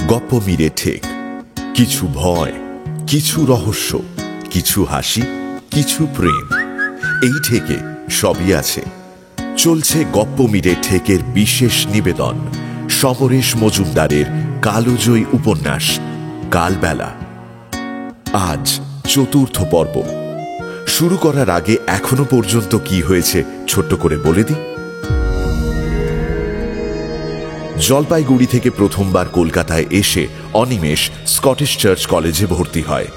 গপ্প মিরে ঠেক, কিছু ভয়, কিছু রহস্য, কিছু হাসি, কিছু প্রেম, এই ঠেকে সবই আছে। চলছে গপ্প মিরে ঠেকের বিশেষ নিবেদন সমরেশ মজুমদারের কালোজয়ী উপন্যাস কালবেলা। আজ চতুর্থ পর্ব। শুরু করার আগে এখনো পর্যন্ত কি হয়েছে ছোট্ট করে বলে দিই। জলপাইগুড়ি থেকে প্রথমবার কলকাতায় এসে অনিমেষ স্কটিশ চার্চ কলেজে ভর্তি হয়।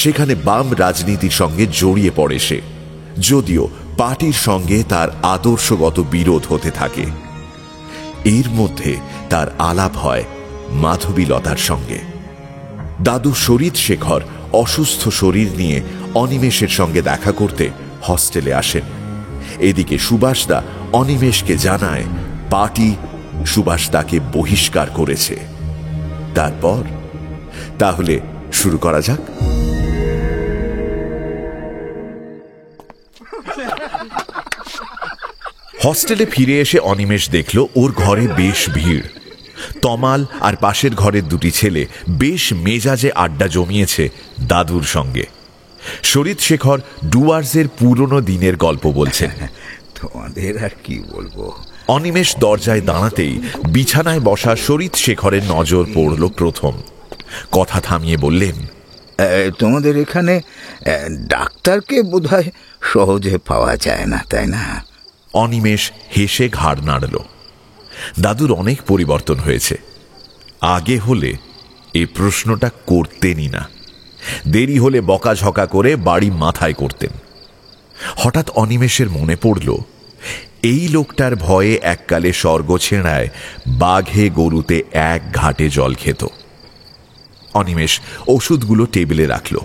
সেখানে বাম রাজনীতির সঙ্গে জড়িয়ে পড়ে সে, যদিও পার্টির সঙ্গে তার আদর্শগত বিরোধ হতে থাকে। এর মধ্যে তার আলাপ হয় মাধবীলতার সঙ্গে। দাদু শরীদ শেখর অসুস্থ শরীর নিয়ে অনিমেষের সঙ্গে দেখা করতে হস্টেলে আসেন। এদিকে সুভাষদা অনিমেষকে জানায় পার্টি সুভাষদাকে বহিষ্কার করেছে। তারপর তাহলে শুরু করা যাক। হস্টেলে ফিরে এসে অনিমেষ দেখল ওর ঘরে বেশ ভিড়। তমাল আর পাশের ঘরের দুটি ছেলে বেশ মেজাজে আড্ডা জমিয়েছে দাদুর সঙ্গে। শরীদ শেখর ডুয়ার্সের পুরনো দিনের গল্প বলছেন। তোমাদের আর কি বলবো। অনিমেষ দরজায় দাঁড়াতেই বিছানায় বসা শরীদ শেখরের নজর পড়ল প্রথম। কথা থামিয়ে বললেন, তোমাদের এখানে ডাক্তারকে বোধহয় সহজে পাওয়া যায় না, তাই না? অনিমেষ হেসে ঘাড় নাড়ল। দাদুর অনেক পরিবর্তন হয়েছে। আগে হলে এ প্রশ্নটা করতেনই না। দেরি হলে বকাঝকা করে বাড়ি মাথায় করতেন। হঠাৎ অনিমেষের মনে পড়ল এই লোকটার ভয়ে এককালে স্বর্গ ছেঁড়ায় বাঘে গরুতে এক ঘাটে জল খেত। অনিমেষ ওষুধগুলো টেবিলে রাখল।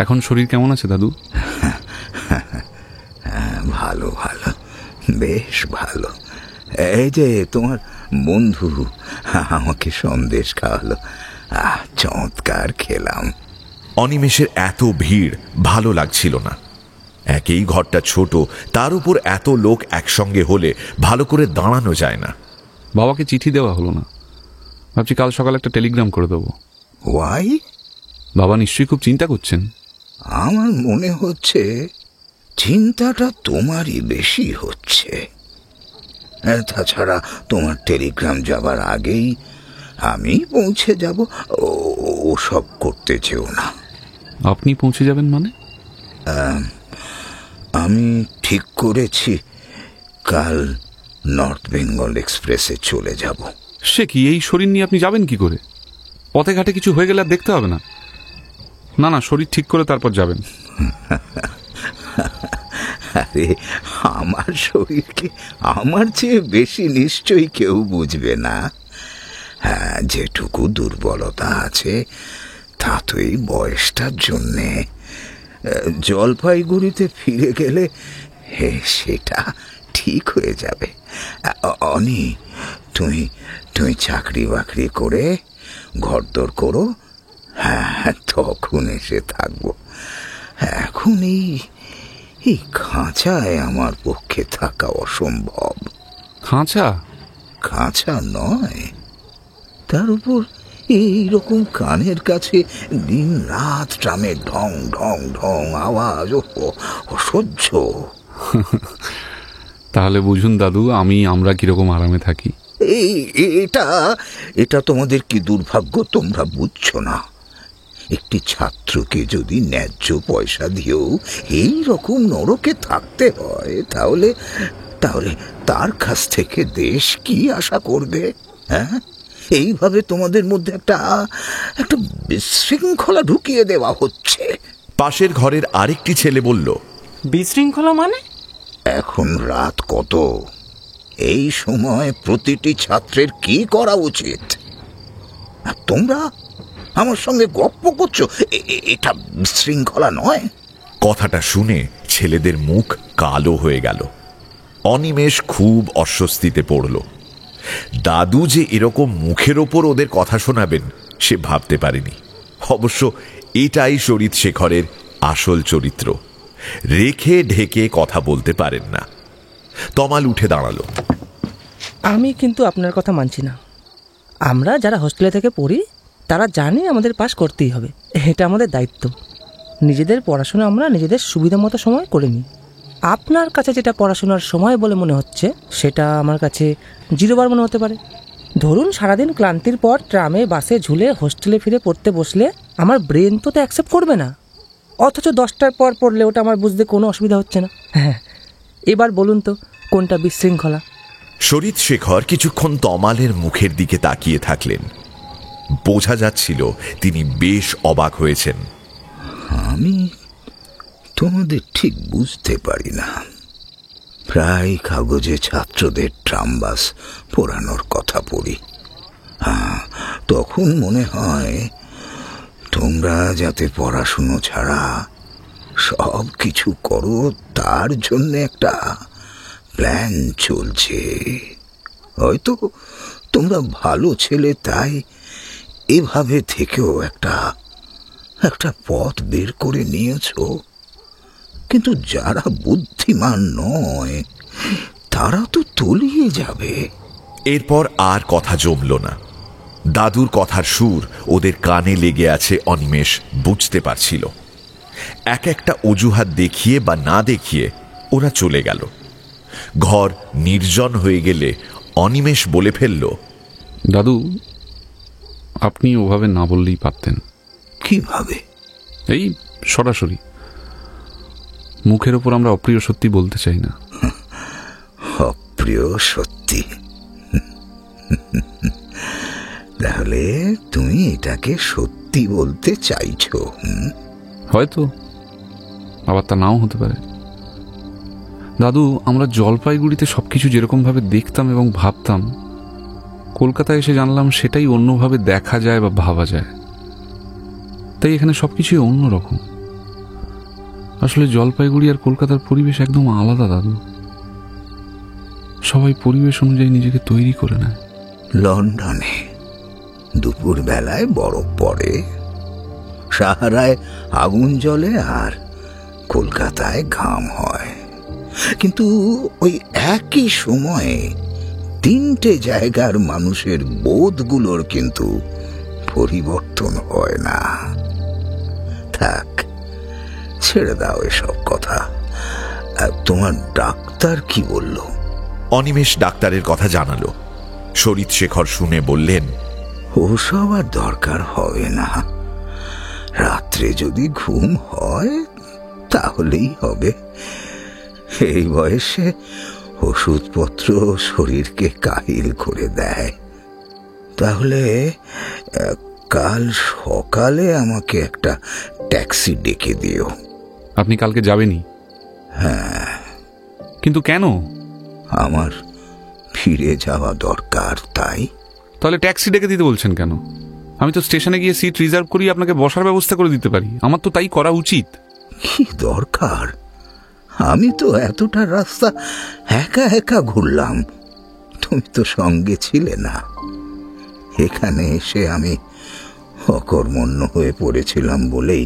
এখন শরীর কেমন আছে দাদু? ভালো ভালো, বেশ ভালো। এই যে তোমার বন্ধু আমাকে সন্দেশ খাওয়ালো, চমৎকার খেলাম। অনিমেষের এত ভিড় ভালো লাগছিল না। একেই ঘরটা ছোট, তার উপর এত লোক একসঙ্গে হলে ভালো করে দাঁড়ানো যায় না। বাবাকে চিঠি দেওয়া হলো না, ভাবছি কাল সকালে একটা টেলিগ্রাম করে দেবো। ওয়াই? বাবা নিশ্চয়ই খুব চিন্তা করছেন। আমার মনে হচ্ছে চিন্তাটা তোমারই বেশি হচ্ছে। তাছাড়া তোমার টেলিগ্রাম যাবার আগেই আমি পৌঁছে যাব, ও সব করতে চেও না। আপনি পৌঁছে যাবেন মানে? আমি ঠিক করেছি কাল নর্থ বেঙ্গল এক্সপ্রেসে চলে যাব। সে কি, এই শরীর নিয়ে আপনি যাবেন কি করে? পথে ঘাটে কিছু হয়ে গেলে আর দেখতে হবে না। না না, শরীর ঠিক করে তারপর যাবেন। আরে আমার শরীরকে আমার চেয়ে বেশি নিশ্চয়ই কেউ বুঝবে না। হ্যাঁ, যেটুকু দুর্বলতা আছে তা তো এই বয়সটার জন্যে। জলপাইগুড়িতে ফিরে গেলে সেটা ঠিক হয়ে যাবে। অনি, তুমি চাকরি বাকরি করে ঘরদোর করো, হ্যাঁ তখন এসে থাকবো। এখন এই খাঁচায় আমার পক্ষে থাকা অসম্ভব। খাঁচা? খাঁচা নয়, তার উপর এইরকম কানের কাছে দিন রাত ট্রামের ঢং ঢং ঢং আওয়াজ, অসহ্য। তাহলে বুঝুন দাদু আমরা কিরকম আরামে থাকি। এটা তোমাদের কি দুর্ভাগ্য তোমরা বুঝছো না। একটি ছাত্রকে যদি ন্যায্য পয়সা দিয়েও এই রকম নরকে থাকতে হয়, তাহলে তার কাছ থেকে দেশ কি আশা করবে? হ্যাঁ, এইভাবে তোমাদের মধ্যে একটা বিশৃঙ্খলা ঢুকিয়ে দেওয়া হচ্ছে। পাশের ঘরের আরেকটি ছেলে বলল, বিশৃঙ্খলা মানে? এখন রাত কত? এই সময় প্রতিটি ছাত্রের কি করা উচিত? আর তোমরা আমার সঙ্গে গপ্প করছো, এটা বিশৃঙ্খলা নয়? কথাটা শুনে ছেলেদের মুখ কালো হয়ে গেল। অনিমেষ খুব অস্বস্তিতে পড়ল। দাদু যে এরকম মুখের ওপর ওদের কথা শোনাবেন সে ভাবতে পারেনি। অবশ্য এটাই শরীদ শেখরের আসল চরিত্র, রেখে ঢেকে কথা বলতে পারেন না। তমাল উঠে দাঁড়ালো। আমি কিন্তু আপনার কথা মানছি না। আমরা যারা হোস্টেলে থেকে পড়ি তারা জানে আমাদের পাস করতেই হবে, এটা আমাদের দায়িত্ব। নিজেদের পড়াশোনা আমরা নিজেদের সুবিধা মতো সময় করে নিই। আপনার কাছে যেটা পড়াশোনার সময় বলে মনে হচ্ছে সেটা আমার কাছে 0 বার মনে হতে পারে। ধরুন সারাদিন ক্লান্তির পর ট্রামে বাসে ঝুলে হোস্টেলে ফিরে পড়তে বসলে আমার ব্রেন তো অ্যাকসেপ্ট করবে না, অথচ 10টার পর পড়লে ওটা আমার বুঝতে কোনো অসুবিধা হচ্ছে না। হ্যাঁ, এবার বলুন তো কোনটা বিশৃঙ্খলা? শরীরশেখর কিছুক্ষণ তমালের মুখের দিকে তাকিয়ে থাকলেন। বোঝা যাচ্ছিল তিনি বেশ অবাক হয়েছেন। আমি তোমাদের ঠিক বুঝতে পারি না। প্রায় কাগজে ছাত্রদের ট্রামবাস পোড়ানোর কথা পড়ি। তখন মনে হয় তোমরা যাতে পড়াশুনো ছাড়া সব কিছু করো তার জন্য একটা প্ল্যান চলছে। হয়তো তোমরা ভালো ছেলে, তাই এভাবে থেকেও একটা পথ বের করে নিয়েছো। কিন্তু যারা বুদ্ধিমান নয় তারা তো তলিয়ে যাবে। এরপর আর কথা জমল না। দাদুর কথার সুর ওদের কানে লেগে আছে অনিমেষ বুঝতে পারছিল। এক একটা অজুহাত দেখিয়ে বা না দেখিয়ে ওরা চলে গেল। ঘর নির্জন হয়ে গেলে অনিমেষ বলে ফেলল, দাদু, আপনি ওভাবে না বললেই পারতেন। কিভাবে? এই সরাসরি মুখের ওপর আমরা অপ্রিয় সত্যি বলতে চাই না। অপ্রিয় সত্যি? তাহলে তুমি এটাকে সত্যি বলতে চাইছো? হয়তো, আবার তা নাও হতে পারে। দাদু, আমরা জলপাইগুড়িতে সবকিছু যেরকম ভাবে দেখতাম এবং ভাবতাম, কলকাতায় এসে জানলাম সেটাই অন্যভাবে দেখা যায় বা ভাবা যায়। তাই এখানে সবকিছুই অন্যরকম। আসলে জলপাইগুড়ি আর কলকাতার পরিবেশ একদম আলাদা দাদু। সবাই পরিবেশ অনুযায়ী নিজেকে তৈরি করে নেয়। লন্ডনে দুপুর বেলায় বরফ পড়ে, সাহারায় আগুন জ্বলে, আর কলকাতায় ঘাম হয়। কিন্তু ওই একই সময়ে 3টে জায়গার মানুষের বোধগুলোর কিন্তু পরিবর্তন হয় না। থাক, ছেড়ে দাও এসব কথা। তোমার ডাক্তার কি বলল? অনিমেষ ডাক্তারের কথা জানালো। শরীরশেখর শুনে বললেন, ওসব আর দরকার হবে না। রাত্রে যদি ঘুম হয় তাহলেই হবে। এই বয়সে ওষুধপত্র শরীরকে কাহিল করে দেয়। তাহলে কাল সকালে আমাকে একটা ট্যাক্সি ডেকে দিও। আপনি কালকে যাবেনই? হ্যাঁ। কিন্তু কেন? আমার ফিরে যাওয়া দরকার, তাই। তাহলে ট্যাক্সি ডেকে দিতে বলছেন কেন? আমি তো স্টেশনে গিয়ে সিট রিজার্ভ করিয়ে আপনাকে বসার ব্যবস্থা করে দিতে পারি। আমার তো তাই করা উচিত। কি দরকার? আমি তো এতটা রাস্তা একা একা ঘুরলাম, তুমি তো সঙ্গে ছিলে না। এখানে এসে আমি অকর্মণ্য হয়ে পড়েছিলাম বলেই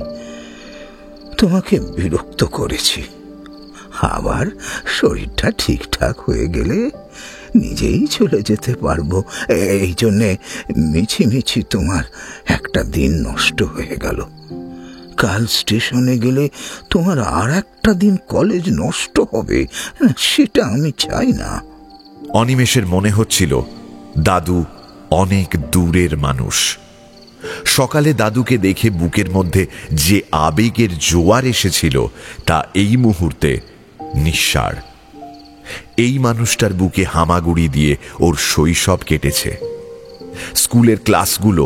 তোমাকে বিরক্ত করেছি। আবার শরীরটা ঠিকঠাক হয়ে গেলে নিজেই চলে যেতে পারবো। এই জন্যে মিছিমিছি তোমার একটা দিন নষ্ট হয়ে গেল। কাল স্টেশনে গেলে তোমার আর একটা দিন কলেজ নষ্ট হবে, সেটা আমি চাই না। অনিমেষের মনে হচ্ছিল দাদু অনেক দূরের মানুষ। সকালে দাদুকে দেখে বুকের মধ্যে যে আবেগের জোয়ার এসেছিল তা এই মুহূর্তে নিঃসাড়। এই মানুষটার বুকে হামাগুড়ি দিয়ে ওর শৈশব কেটেছে। স্কুলের ক্লাসগুলো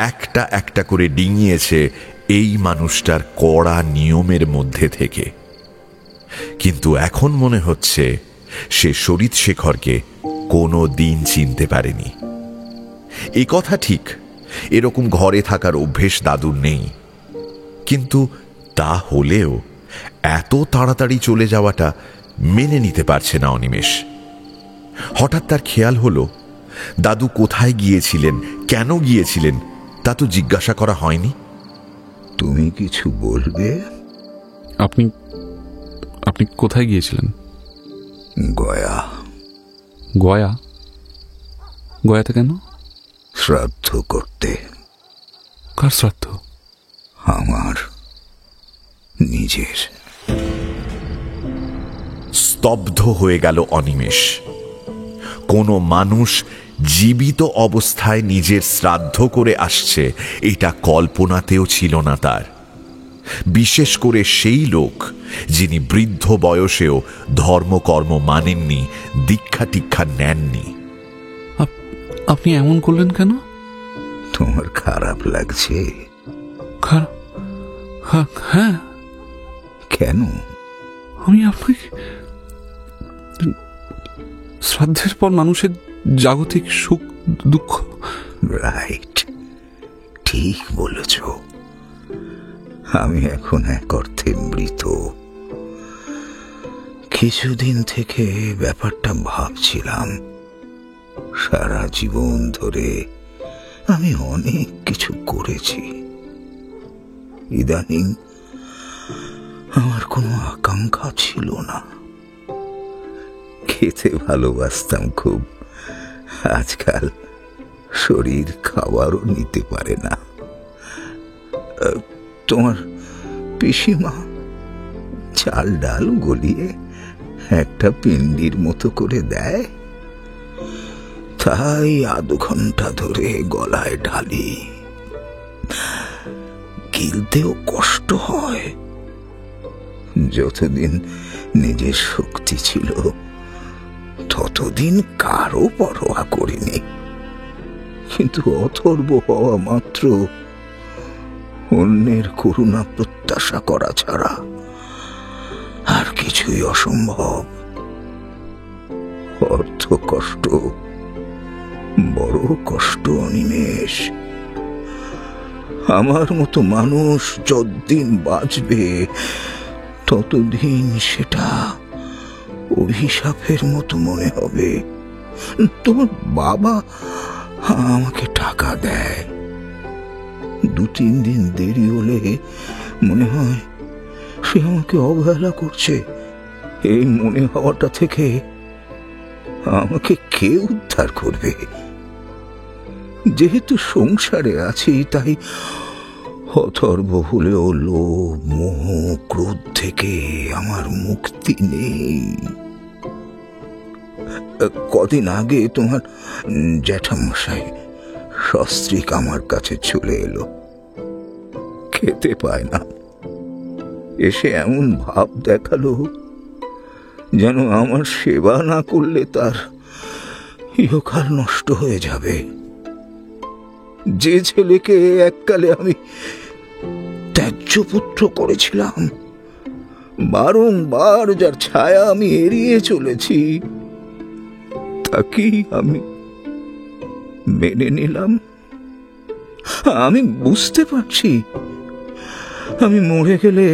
একটা একটা করে ডিঙিয়েছে এই মানুষটার কড়া নিয়মের মধ্যে থেকে। কিন্তু এখন মনে হচ্ছে সে শরীরশেখরকে কোনো দিন চিনতে পারেনি। এ কথা ঠিক, এরকম ঘরে থাকার অভ্যেস দাদুর নেই। কিন্তু তা হলেও এত তাড়াতাড়ি চলে যাওয়াটা মেনে নিতে পারছে না অনিমেষ। হঠাৎ তার খেয়াল হলো দাদু কোথায় গিয়েছিলেন, কেন গিয়েছিলেন তা তো জিজ্ঞাসা করা হয়নি। তুমি কিছু বলবে? আপনি আপনি কোথায় গিয়েছিলেন? গয়া। গয়া? গয়াতে কেন? শ্রাদ্ধ করতে। কার শ্রাদ্ধ? আমার নিজের। স্তব্ধ হয়ে গেল অনিমেষ। কোনো মানুষ জীবিত অবস্থায় নিজের শ্রাদ্ধ করে আসছে এটা কল্পনাতেও ছিল না তার। বিশেষ করে সেই লোক যিনি বৃদ্ধ বয়সেও ধর্মকর্ম মানেননি, দীক্ষা টিক্ষা নেননি। আপনি এমন করলেন কেন? তোমার খারাপ লাগছে? হ্যাঁ। কেন? আমি আপনাকে শ্রাদ্ধের পর মানুষের জাগতিক সুখ দুঃখ। রাইট, ঠিক বলেছ। আমি এখন এক অর্থে মৃত। কিছুদিন থেকে ব্যাপারটা ভাবছিলাম। সারা জীবন ধরে আমি অনেক কিছু করেছি। ইদানিং আমার কোনো আকাঙ্ক্ষা ছিল না। খেতে ভালোবাসতাম খুব, আজকাল শরীর খাবারও নিতে পারে না। তোমার পিসিমা চাল ডাল গলিয়ে একটা পিণ্ডির মতো করে দেয়, তাই আধ ঘন্টা ধরে গলায় ঢালি। গিলতেও কষ্ট হয়। যতদিন নিজের শক্তি ছিল ততদিন কারো পরোয়া করিনি, কিন্তু অথর্ব হওয়া মাত্র অন্যের করুণা প্রত্যাশা করা ছাড়া আর কিছুই অসম্ভব। অর্থ কষ্ট, বড় কষ্ট অনিমেষ। আমার মতো মানুষ যতদিন বাঁচবে ততদিন সেটা অভিশাপের মতো মনে হবে। তোমার বাবা আমাকে টাকা দেয়, 2-3 দিন দেরি হলে মনে হয় সে আমাকে অবহেলা করছে। এই মনে হওয়াটা থেকে আমাকে কে উদ্ধার করবে? যেহেতু সংসারে আছি তাই অথর্ব হলেও লোভ, মোহ, ক্রোধ থেকে আমার মুক্তি নেই। কদিন আগে তোমার জ্যাঠামশাই সস্ত্রীক আমার কাছে চলে এলো। খেতে পায় না, এসে এমন ভাব দেখালো যেন আমার সেবা না করলে তার ইহকাল নষ্ট হয়ে যাবে। যে ছেলেকে এককালে আমি ত্যায্য পুত্র করেছিলাম, বারংবার যার ছায়া আমি এড়িয়ে চলেছি, তাকেই আমি মেনে নিলাম। আমি বুঝতে পারছি আমি মরে গেলে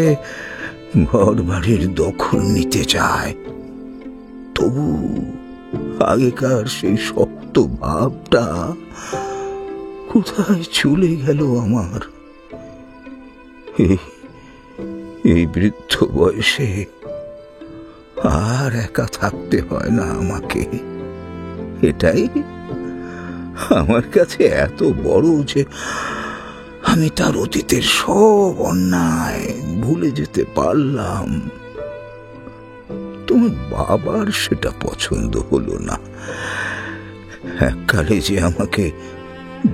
ঘর বাড়ির দখল নিতে চায়, তবু আগেকার সেই শক্ত ভাবটা কোথায় চলে গেল আমার? এই বৃদ্ধ বয়সে আর একা থাকতে হয় না আমাকে। এটাই আমার কাছে এত বড় যে আমি তার অতীতের সব অন্যায় ভুলে যেতে পারলাম। তোমার বাবার সেটা পছন্দ হলো না। এককালে যে আমাকে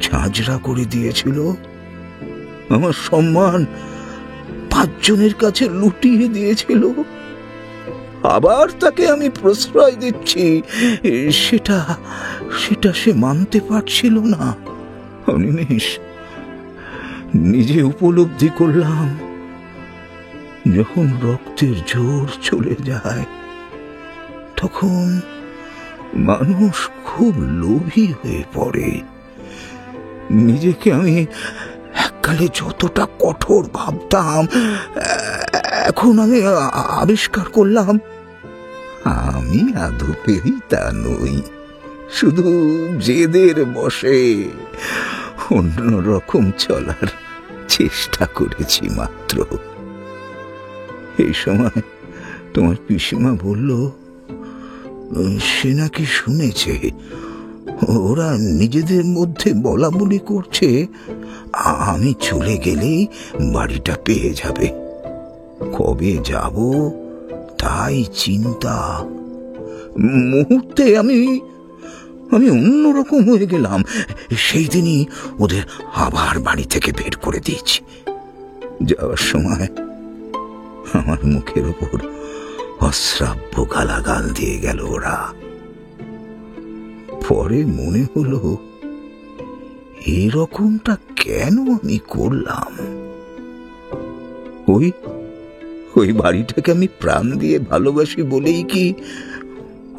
ঝাঁঝরা করে দিয়েছিল, আমার সম্মান 5 জনের কাছে লুটিয়ে দিয়েছিল, আবার তাকে আমি প্রশ্রয় দিচ্ছি, সেটা সে মানতে পারছিল না। অনিমেষ, নিজে উপলব্ধি করলাম যখন রক্তের জোর চলে যায় তখন মানুষ খুব লোভী হয়ে পড়ে। নিজেকে আমি এককালে যতটা কঠোর ভাবতাম, এখন আমি আবিষ্কার করলাম আমি আদপেই তা নই। শুধু জেদের বশে অন্যরকম চলার চেষ্টা করেছি মাত্র। এই সময় তোমার পিসিমা বলল সে নাকি শুনেছে ওরা নিজেদের মধ্যে বলা বলি করছে আমি চলে গেলেই বাড়িটা পেয়ে যাবে। কবে যাব তাই চিন্তা। মুহূর্তে আমি অন্যরকম হয়ে গেলাম। সেই দিনই ওদের আবার বাড়ি থেকে বের করে দিয়েছি। যাওয়ার সময় আমার মুখের ওপর অশ্রাব্য গালাগাল দিয়ে গেল ওরা। পরে মনে হলো এরকমটা কেন আমি করলাম। ওই বাড়িটাকে আমি প্রাণ দিয়ে ভালোবাসি বলেই কি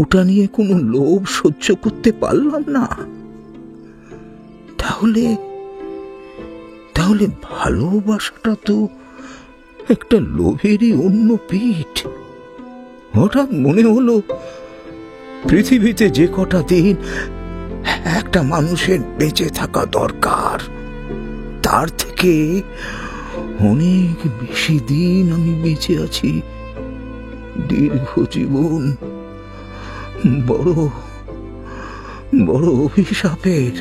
ওটা নিয়ে কোনো লোভ সহ্য করতে পারলাম না? তাহলে ভালোবাসাটা তো একটা লোভেরই অন্য পিঠ। হঠাৎ মনে হলো পৃথিবীতে যে কটা দিন একটা মানুষের বেঁচে থাকা দরকার, তার থেকে অনেক বেশি দিন আমি বেঁচে আছি। দীর্ঘ জীবন বড় বড় অভিশাপের।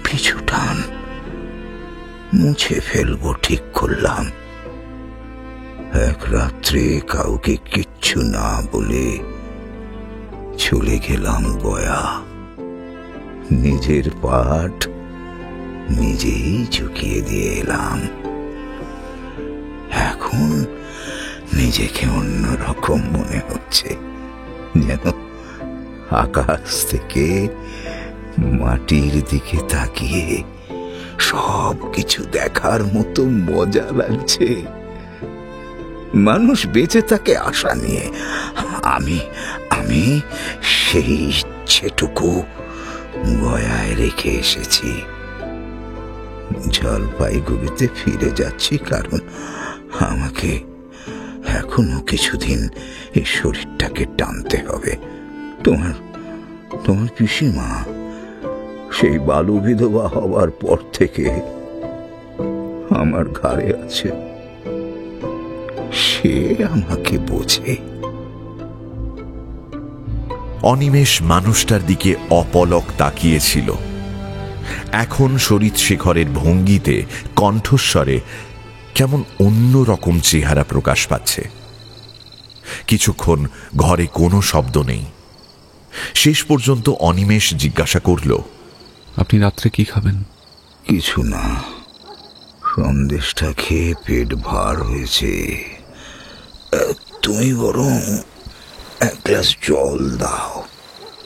পিছু টান মুছে ফেলবো ঠিক করলাম। এক রাত্রে কাউকে কিচ্ছু না বলে চলে গেলাম গয়া। নিজের পাঠ নিজেই চুকিয়ে দিয়ে এলাম। এখন নিজেকে অন্যরকম মনে হচ্ছে, যেন আকাশ থেকে মাটির দিকে তাকিয়ে সব কিছু দেখার মতো মজা লাগছে। মানুষ বেঁচে থাকে আশা নিয়ে। আমি সেই ইচ্ছেটুকু গয়ায় রেখে এসেছি। জলপাইগুড়িতে ফিরে যাচ্ছি কারণ আমাকে এখনো কিছুদিন এই শরীরটাকে টানতে হবে। তোমার পিসিমা সেই বালু বিধবা হবার পর থেকে আমার ঘাড়ে আছে। সে আমাকে বোঝে। অনিমেষ মানুষটার দিকে অপলক তাকিয়েছিল। এখন শরীরশেখরের ভঙ্গিতে, কণ্ঠস্বরে কেমন অন্যরকম চেহারা প্রকাশ পাচ্ছে। কিছুক্ষণ ঘরে কোনো শব্দ নেই। শেষ পর্যন্ত অনিমেষ জিজ্ঞাসা করল, আপনি রাত্রে কি খাবেন? কিছু না, সন্দেশটা খেয়ে পেট ভার হয়েছে। তুমি বরং এক গ্লাস জল দাও।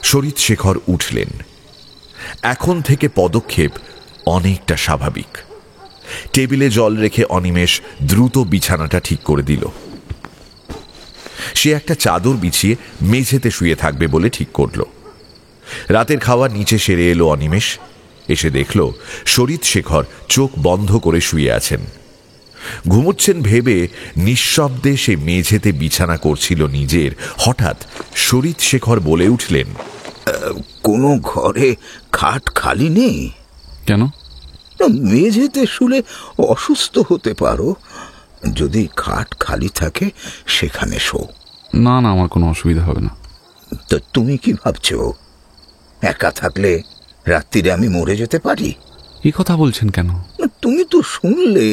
শরীরশেখর উঠলেন। এখন থেকে পদক্ষেপ অনেকটা স্বাভাবিক। টেবিলে জল রেখে অনিমেষ দ্রুত বিছানাটা ঠিক করে দিল। সে একটা চাদর বিছিয়ে মেঝেতে শুয়ে থাকবে বলে ঠিক করল। রাতের খাওয়া নিচে সেরে এলো অনিমেষ। এসে দেখল শরীরশেখর চোখ বন্ধ করে শুয়ে আছেন। ঘুমোচ্ছেন ভেবে নিঃশব্দে সে মেঝেতে বিছানা করছিল নিজের। হঠাৎ শরীরশেখর বলে উঠলেন, কোনো ঘরে খাট খালি নেই? কেন? মেঝেতে শুলে অসুস্থ হতে পারো। যদি খাট খালি থাকে সেখানে শো। না, আমার কোনো অসুবিধা হবে না। তো তুমি কি ভাবছো, একা থাকলে রাত্রিরে আমি মরে যেতে পারি? এই কথা বলছেন কেন? তুমি তো শুনলে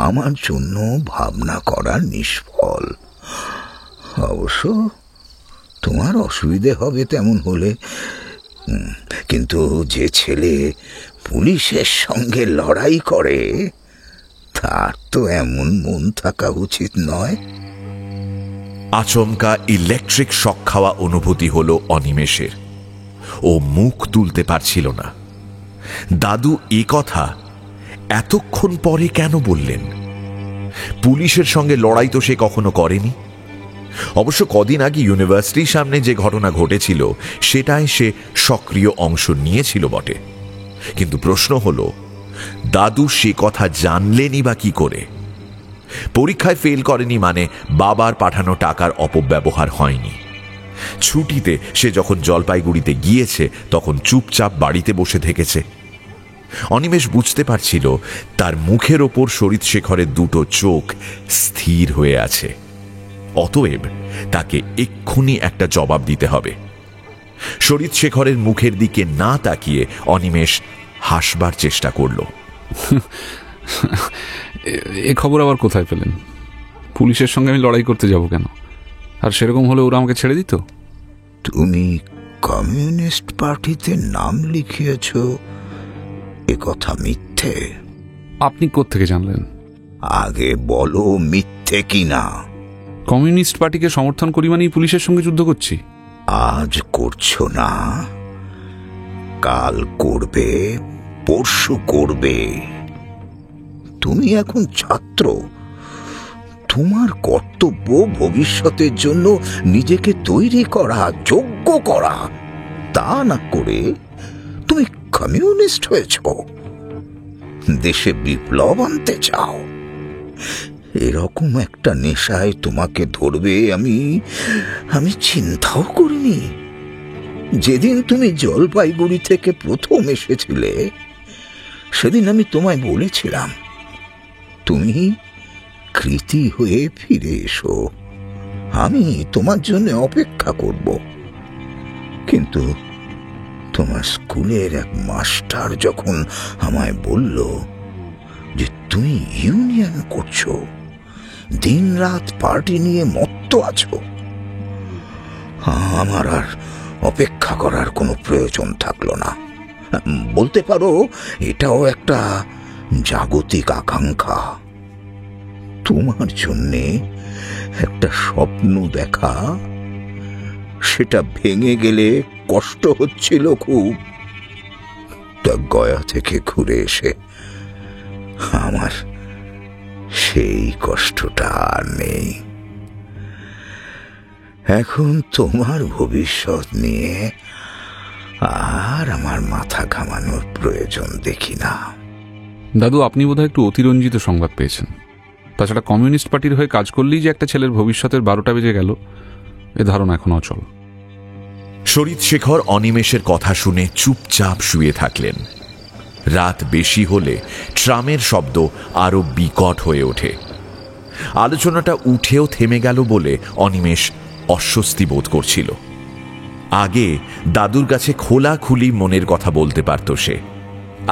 আমার জন্য ভাবনা করা নিষ্ফল। অবশ্য তোমার অসুবিধে হবে তেমন হলে, কিন্তু যে ছেলে পুলিশের সঙ্গে লড়াই করে তার তো এমন মন থাকা উচিত নয়। আচমকা ইলেকট্রিক শক খাওয়া অনুভূতি হলো অনিমেষের। ও মুখ তুলতে পারছিল না। দাদু এ কথা এতক্ষণ পরে কেন বললেন? পুলিশের সঙ্গে লড়াই তো সে কখনো করেনি। অবশ্য কদিন আগে ইউনিভার্সিটির সামনে যে ঘটনা ঘটেছিল সেটাই সে সক্রিয় অংশ নিয়েছিল বটে, কিন্তু প্রশ্ন হলো দাদু সে কথা জানলেনই বা কি করে? পরীক্ষায় ফেল করেনি মানে বাবার পাঠানো টাকার অপব্যবহার হয়নি। ছুটিতে সে যখন জলপাইগুড়িতে গিয়েছে তখন চুপচাপ বাড়িতে বসে থেকেছে। অনিমেষ বুঝতে পারছিল তার মুখের ওপর শরীরশেখরের দুটো চোখ স্থির হয়ে আছে। অতএব তাকে এক্ষুনি একটা জবাব দিতে হবে। শরীৎশেখরের মুখের দিকে না তাকিয়ে অনিমেষ হাসবার চেষ্টা করল। এ খবর আবার কোথায় পেলেন? পুলিশের সঙ্গে আমি লড়াই করতে যাব কেন? আর সেরকম হলে ওরা আমাকে ছেড়ে দিত? তুমি কমিউনিস্ট পার্টিতে নাম লিখিয়েছ, এ কথা মিথ্যে? আপনি কোত্থেকে জানলেন? আগে বলো মিথ্যে কিনা। কমিউনিস্ট পার্টিকে সমর্থন করি মানেই পুলিশের সঙ্গে যুদ্ধ করছি? আজ করছো না, কাল করবে, পরশু করবে। তুমি এখন ছাত্র, তোমার কর্তব্য ভবিষ্যতের জন্য নিজেকে তৈরি করা, যোগ্য করা। তা না করে তুমি কমিউনিস্ট হয়েছ, দেশে বিপ্লব আনতে চাও। এরকম একটা নেশায় তোমাকে ধরবে আমি চিন্তাও করিনি। যেদিন তুমি জলপাইগুড়ি থেকে প্রথম এসেছিলে, সেদিন আমি তোমায় বলেছিলাম তুমি কৃতি হয়ে ফিরে এসো, আমি তোমার জন্য অপেক্ষা করব। কিন্তু তোমার স্কুলের এক মাস্টার যখন আমায় বলল যে তুমি ইউনিয়ন করছো, দিনরাত পার্টি নিয়ে মত্ত আছো, আমার আর অপেক্ষা করার কোনো প্রয়োজন থাকলো না। বলতে পারো এটাও একটা জাগতিক আকাঙ্ক্ষা। তোমার জন্যে একটা স্বপ্ন দেখা, সেটা ভেঙে গেলে কষ্ট হচ্ছিল খুব। তা গয়া থেকে ঘুরে এসে আমার সেই কষ্টটা আর নেই। এখন তোমার ভবিষ্যৎ নিয়ে আর আমার মাথা ঘামানোর প্রয়োজন দেখি না। দাদু, আপনি বোধহয় একটু অতিরঞ্জিত সংবাদ পেয়েছেন। তাছাড়া কমিউনিস্ট পার্টির হয়ে কাজ করলেই যে একটা ছেলের ভবিষ্যতের 12টা বেজে গেল, এ ধারণা এখন অচল। শরীৎশেখর অনিমেষের কথা শুনে চুপচাপ শুয়ে থাকলেন। রাত বেশি হলে ট্রামের শব্দ আরো বিকট হয়ে ওঠে। আলোচনাটা উঠেও থেমে গেল বলে অনিমেষ অস্বস্তি বোধ করছিল। আগে দাদুর কাছে খোলাখুলি মনের কথা বলতে পারত সে।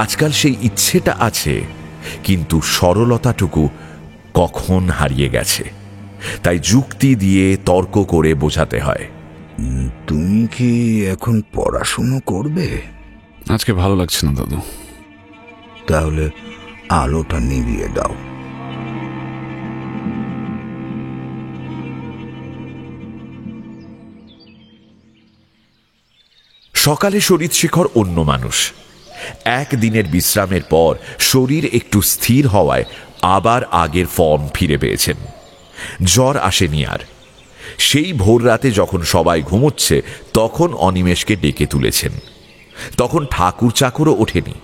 আজকাল সেই ইচ্ছেটা আছে, কিন্তু সরলতাটুকু কখন হারিয়ে গেছে। তাই যুক্তি দিয়ে তর্ক করে বোঝাতে হয়। তুমি কি এখন পড়াশুনো করবে? আজকে ভালো লাগছে না দাদু। তাহলে আলোটা নিভিয়ে দাও। সকালে শরীৎশেখর অন্য মানুষ। একদিনের বিশ্রামের পর শরীর একটু স্থির হওয়ায় আবার আগের ফর্ম ফিরে পেয়েছেন। জ্বর আসেনি আর। সেই ভোর রাতে যখন সবাই ঘুমোচ্ছে, তখন অনিমেষকে ডেকে তুলেছেন। তখন ঠাকুর চাকরও ওঠেনি।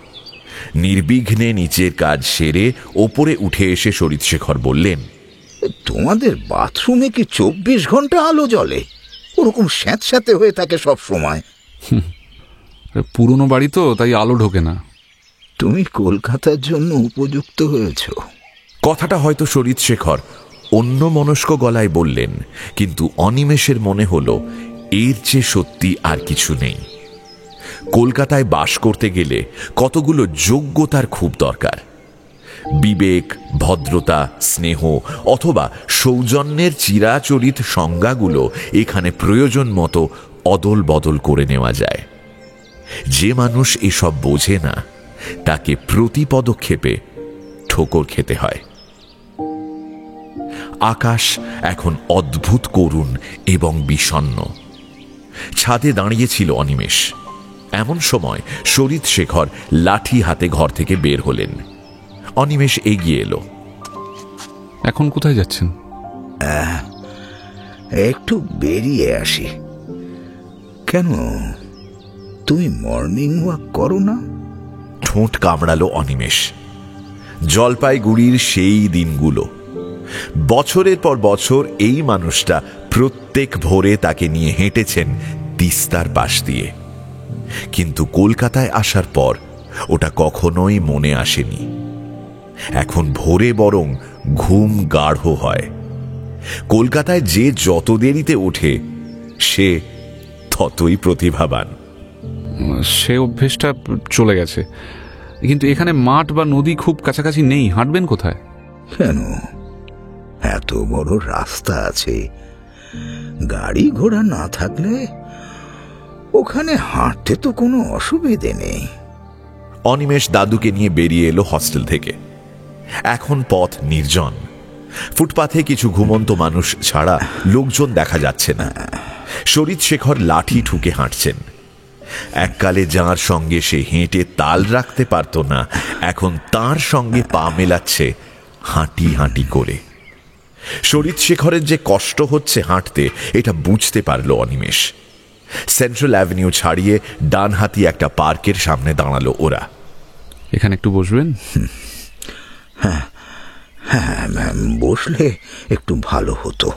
নির্বিঘ্নে নিচের কাজ সেরে ওপরে উঠে এসে শরীৎশেখর বললেন, তোমাদের বাথরুমে কি 24 ঘন্টা আলো জ্বলে? ওরকম স্যাঁতস্যাঁতে হয়ে থাকে সব সময়। পুরনো বাড়ি তো, তাই আলো ঢোকে না। তুমি কলকাতার জন্য উপযুক্ত হয়েছ। কথাটা হয়তো শরীৎশেখর অন্য মনস্ক গলায় বললেন, কিন্তু অনিমেষের মনে হলো এর চেয়ে সত্যি আর কিছু নেই। কলকাতায় বাস করতে গেলে কতগুলো যোগ্যতার খুব দরকার। বিবেক, ভদ্রতা, স্নেহ অথবা সৌজন্যের চিরাচরিত সংজ্ঞাগুলো এখানে প্রয়োজন মতো অদল বদল করে নেওয়া যায়। যে মানুষ এসব বোঝে না, তাকে প্রতি পদক্ষেপে ঠোকর খেতে হয়। আকাশ এখন অদ্ভুত করুণ এবং বিষণ্ণ। ছাদে দাঁড়িয়েছিল অনিমেষ। এমন সময় শরীৎশেখর লাঠি হাতে ঘর থেকে বের হলেন। অনিমেষ এগিয়ে এলো। এখন কোথায় যাচ্ছেন? একটু বেরিয়ে আসি। কেন, তুমি মর্নিং ওয়াক করো না? ঠোঁট কামড়ালো অনিমেষ। জলপাইগুড়ির সেই দিনগুলো, বছরের পর বছর এই মানুষটা প্রত্যেক ভোরে তাকে নিয়ে হেঁটেছেন তিস্তার পাশ দিয়ে। কিন্তু কলকাতায় আসার পর ওটা কখনোই মনে আসেনি। এখন ভোরে বরং ঘুম গাঢ় হয়। কলকাতায় যে যত দেরিতে ওঠে সে ততই প্রতিভাবান। সে অভ্যেসটা চলে গেছে, কিন্তু এখানে মাঠ বা নদী খুব কাছাকাছি নেই, হাঁটবেন কোথায়? কেন, এত বড় রাস্তা আছে, গাড়ি ঘোড়া না থাকলে ওখানে হাঁটতে তো কোনো অসুবিধে নেই। অনিমেষ দাদুকে নিয়ে বেরিয়ে এলো হস্টেল থেকে। এখন পথ নির্জন, ফুটপাথে কিছু ঘুমন্ত মানুষ ছাড়া লোকজন দেখা যাচ্ছে না। শরীৎশেখর লাঠি ঠুকে হাঁটছেন। এককালে যার সঙ্গে সে হেঁটে তাল রাখতে পারত না, এখন তার সঙ্গে পা মেলাচ্ছে হাঁটি হাঁটি করে। শরীৎশেখরের যে কষ্ট হচ্ছে হাঁটতে, এটা বুঝতে পারল অনিমেষ। সেন্ট্রাল অ্যাভিনিউ ছাড়িয়ে ডানহাতি একটা পার্কের সামনে দাঁড়ালো ওরা। এখানে একটু বসবেন? হ্যাঁ, বসলে একটু ভালো হতো।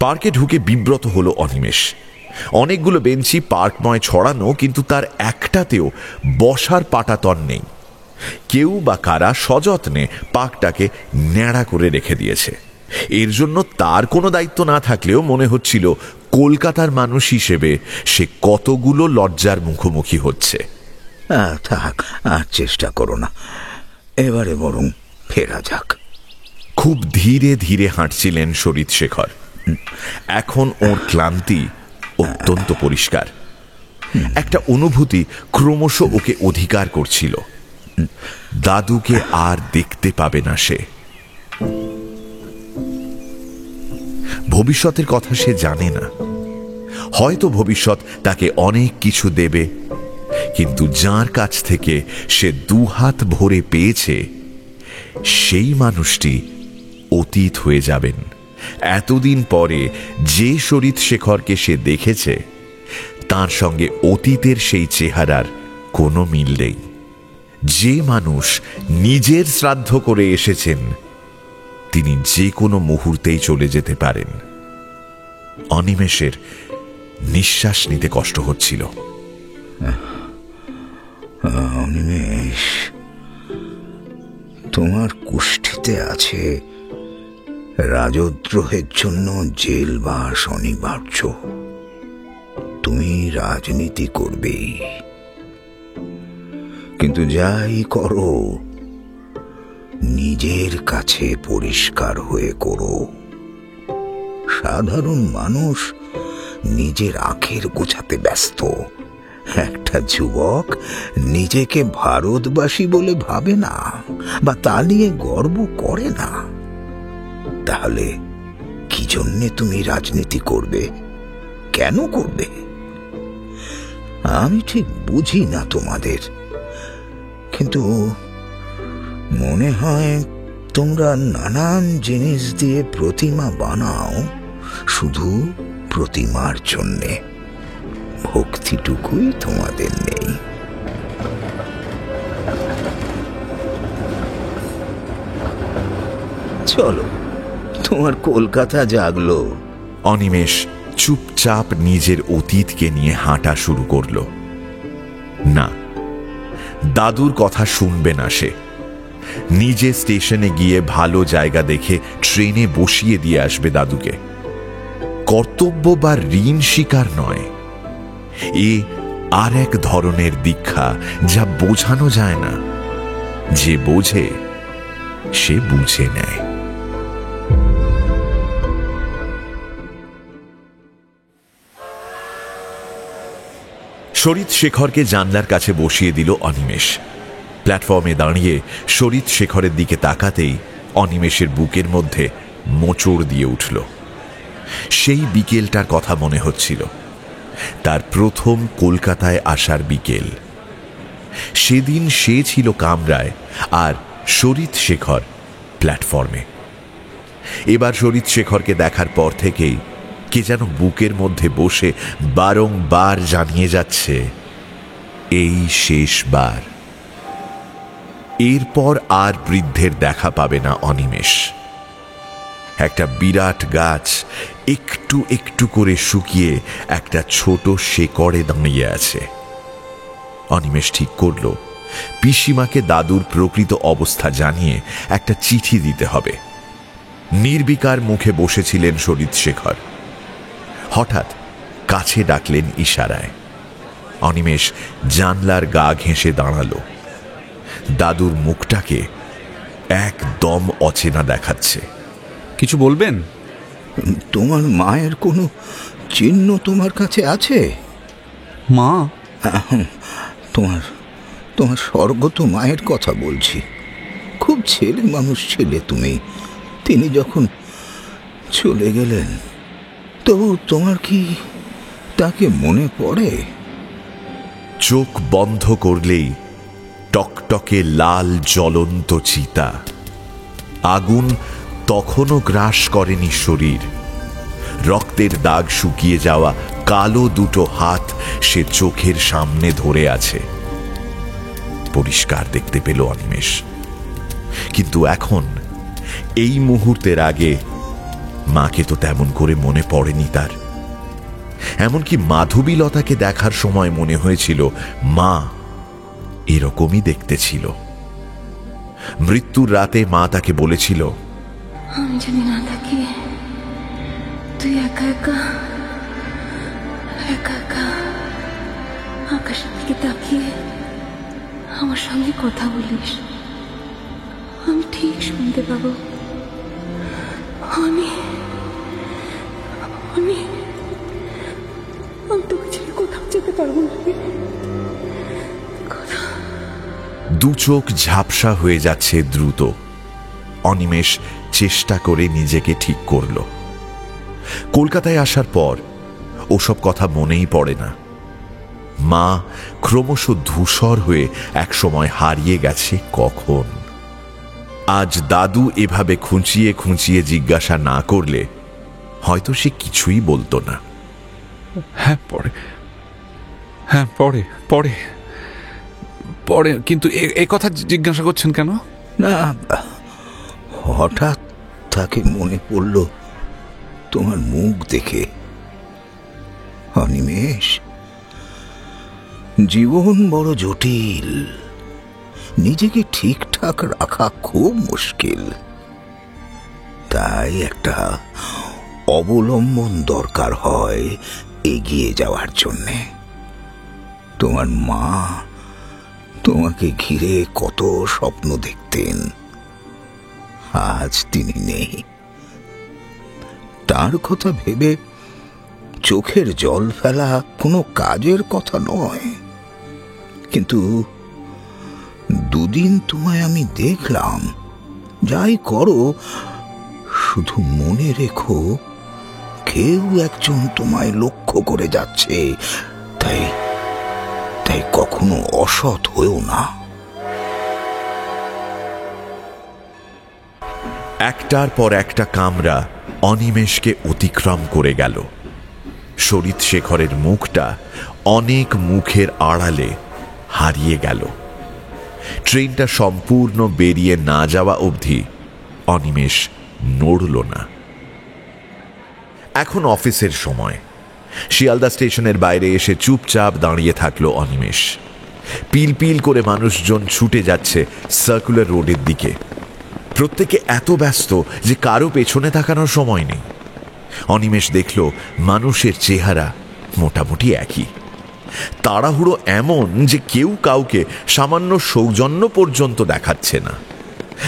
পার্কে ঢুকে বিব্রত হলো অনিমেষ। অনেকগুলো বেঞ্চি পার্কময় ছড়ানো, কিন্তু তার একটাতেও বসার পাটাতন নেই। কেউ বা কারা সযত্নে পার্কটাকে ন্যাড়া করে রেখে দিয়েছে। এর জন্য তার কোনো দায়িত্ব না থাকলেও মনে হচ্ছিল কলকাতার মানুষ হিসেবে সে কতগুলো লজ্জার মুখোমুখি হচ্ছে। থাক, আর চেষ্টা করো না, এবারে বরং ফেরা যাক। খুব ধীরে ধীরে হাঁটছিলেন শরীৎশেখর। এখন ওর ক্লান্তি অত্যন্ত পরিষ্কার। একটা অনুভূতি ক্রমশ ওকে অধিকার করছিল। দাদুকে আর দেখতে পাবে না সে। ভবিষ্যতের কথা সে জানে না। হয়তো ভবিষ্যৎ তাকে অনেক কিছু দেবে, কিন্তু যার কাছ থেকে সে দুহাত ভরে পেয়েছে সেই মানুষটি অতীত হয়ে যাবেন। এতদিন পরে যে শরীৎশেখরকে সে দেখেছে, তার সঙ্গে অতীতের সেই চেহারার কোনো মিল নেই। যে মানুষ নিজের শ্রাদ্ধ করে এসেছেন, তিনি যে কোনো মুহূর্তেই চলে যেতে পারেন। অনিমেষের নিঃশ্বাস নিতে কষ্ট হচ্ছিল। অনিমেষ, তোমার কুষ্ঠিতে আছে রাজদ্রোহের জন্য জেলবাস অনিবার্য। তুমি রাজনীতি করবেই, কিন্তু যাই করো নিজের কাছে পরিষ্কার হয়ে করো। সাধারণ মানুষ নিজের আখের গোছাতে ব্যস্ত। একটা যুবক নিজেকে ভারতবাসী বলে ভাবে না, বা তা নিয়ে গর্ব করে না। তাহলে কি জন্যে তুমি রাজনীতি করবে? কেন করবে? আমি ঠিক বুঝি না তোমাদের, কিন্তু মনে হয় তোমরা নানান জিনিস দিয়ে প্রতিমা বানাও শুধু প্রতিমার জন্যে। ভক্তিটুকুই তোমাদের নেই। চলো, তোমার কলকাতা জাগলো। অনিমেষ চুপচাপ নিজের অতীতকে নিয়ে হাঁটা শুরু করল। না, দাদুর কথা শুনবে না সে। নিজে স্টেশনে গিয়ে ভালো জায়গা দেখে ট্রেনে বসিয়ে দিয়ে আসবে দাদুকে। কর্তব্য বা ঋণ স্বীকার নয়, এ আর এক ধরনের দীক্ষা, যা বোঝানো যায় না। যে বোঝে সে বুঝে নেয়। শরীৎশেখরকে জানলার কাছে বসিয়ে দিল অনিমেষ। প্ল্যাটফর্মে দাঁড়িয়ে শরীৎশেখরের দিকে তাকাতেই অনিমেষের বুকের মধ্যে মোচড় দিয়ে উঠল। সেই বিকেলটার কথা মনে হচ্ছিল, তার প্রথম কলকাতায় আসার বিকেল। সেদিন সে ছিল কামরায় আর শরীৎশেখর প্ল্যাটফর্মে। এবার শরীৎশেখরকে দেখার পর থেকেই কে যেন বুকের মধ্যে বসে বারংবার জানিয়ে যাচ্ছে, এই শেষবার। এরপর আর বৃদ্ধের দেখা পাবে না অনিমেষ। একটা বিরাট গাছ একটু একটু করে শুকিয়ে একটা ছোট শেকড়ে দাঁড়িয়ে আছে। অনিমেষ ঠিক করল, পিসিমাকে দাদুর প্রকৃত অবস্থা জানিয়ে একটা চিঠি দিতে হবে। নির্বিকার মুখে বসেছিলেন শরীৎশেখর। হঠাৎ কাছে ডাকলেন ইশারায়। অনিমেষ জানলার গা ঘেঁষে দাঁড়ালো। দাদুর মুখটাকে একদম অচেনা দেখাচ্ছে। কিছু বলবেন? তোমার মায়ের কোনো চিহ্ন তোমার কাছে আছে? মা? তোমার তোমার স্বর্গত মায়ের কথা বলছি। খুব ছেলে মানুষ ছিলে তুমি। তিনি যখন চলে গেলেন, তবু তোমার কি তাকে মনে পড়ে? চোখ বন্ধ করলেই টকটকে লাল জ্বলন্ত চিতা। আগুন তখনও গ্রাস করেনি শরীর। রক্তের দাগ শুকিয়ে যাওয়া কালো দুটো হাত সে চোখের সামনে ধরে আছে। পরিষ্কার দেখতে পেল অনিমেষ। কিন্তু এখন এই মুহূর্তের আগে মাকে তো তেমন করে মনে পড়েনি তার। এমনকি মাধবীলতাকে দেখার সময় মনে হয়েছিল মা এরকমই দেখতে ছিল। মৃত্যুর রাতে মা তাকে বলেছিল, আমি জানি না থাকি, তুই একা একা একা একা আকাশের দিকে তাকিয়ে আমার সঙ্গে কথা বলিস। আমি ঠিক শুনতে পাবো। আমি আমি আমি তোকে ছেড়ে কোথাও যেতে পারবো না। দু চোখ ঝাপসা হয়ে যাচ্ছে দ্রুত। অনিমেষ চেষ্টা করে নিজেকে ঠিক করল। কলকাতায় আসার পর ওসব কথা মনেই পড়ে না। মা ক্রমশ ধূসর হয়ে একসময় হারিয়ে গেছে কখন। আজ দাদু এভাবে খুঁচিয়ে খুঁচিয়ে জিজ্ঞাসা না করলে হয়তো সে কিছুই বলতো না। হ্যাঁ পড়ে, হ্যাঁ পড়ে পড়ে পড়ে। কিন্তু এ কথা জিজ্ঞাসা করছেন কেন? না, হঠাৎ তাকে মনে পড়ল তোমার মুখ দেখে। অনিমেষ, জীবন বড় জটিল। নিজেকে ঠিকঠাক রাখা খুব মুশকিল। তাই একটা অবলম্বন দরকার হয় এগিয়ে যাওয়ার জন্যে। তোমার মা তোমাকে ঘিরে কত স্বপ্ন দেখতেন। আজ তিনি নেই। তার কথা ভেবে চোখের জল ফেলা কোনো কাজের কথা নয়। কিন্তু দুদিন তোমায় আমি দেখলাম। যাই করো, শুধু মনে রেখো কেউ একজন তোমায় লক্ষ্য করে যাচ্ছে। তাই তাই কখনো অসৎ হয়েও না। একটার পর একটা কামরা অনিমেষকে অতিক্রম করে গেল। শরীৎশেখরের মুখটা অনেক মুখের আড়ালে হারিয়ে গেল। ট্রেনটা সম্পূর্ণ বেরিয়ে না যাওয়া অবধি অনিমেষ নড়ল না। এখন অফিসের সময়। শিয়ালদা স্টেশনের বাইরে এসে চুপচাপ দাঁড়িয়ে থাকলো অনিমেষ। পিল পিল করে মানুষজন ছুটে যাচ্ছে সার্কুলার রোডের দিকে। প্রত্যেকে এত ব্যস্ত যে কারো পেছনে তাকানোর সময় নেই। অনিমেষ দেখল মানুষের চেহারা মোটামুটি একই। তাড়াহুড়ো এমন যে কেউ কাউকে সামান্য সৌজন্য পর্যন্ত দেখাচ্ছে না।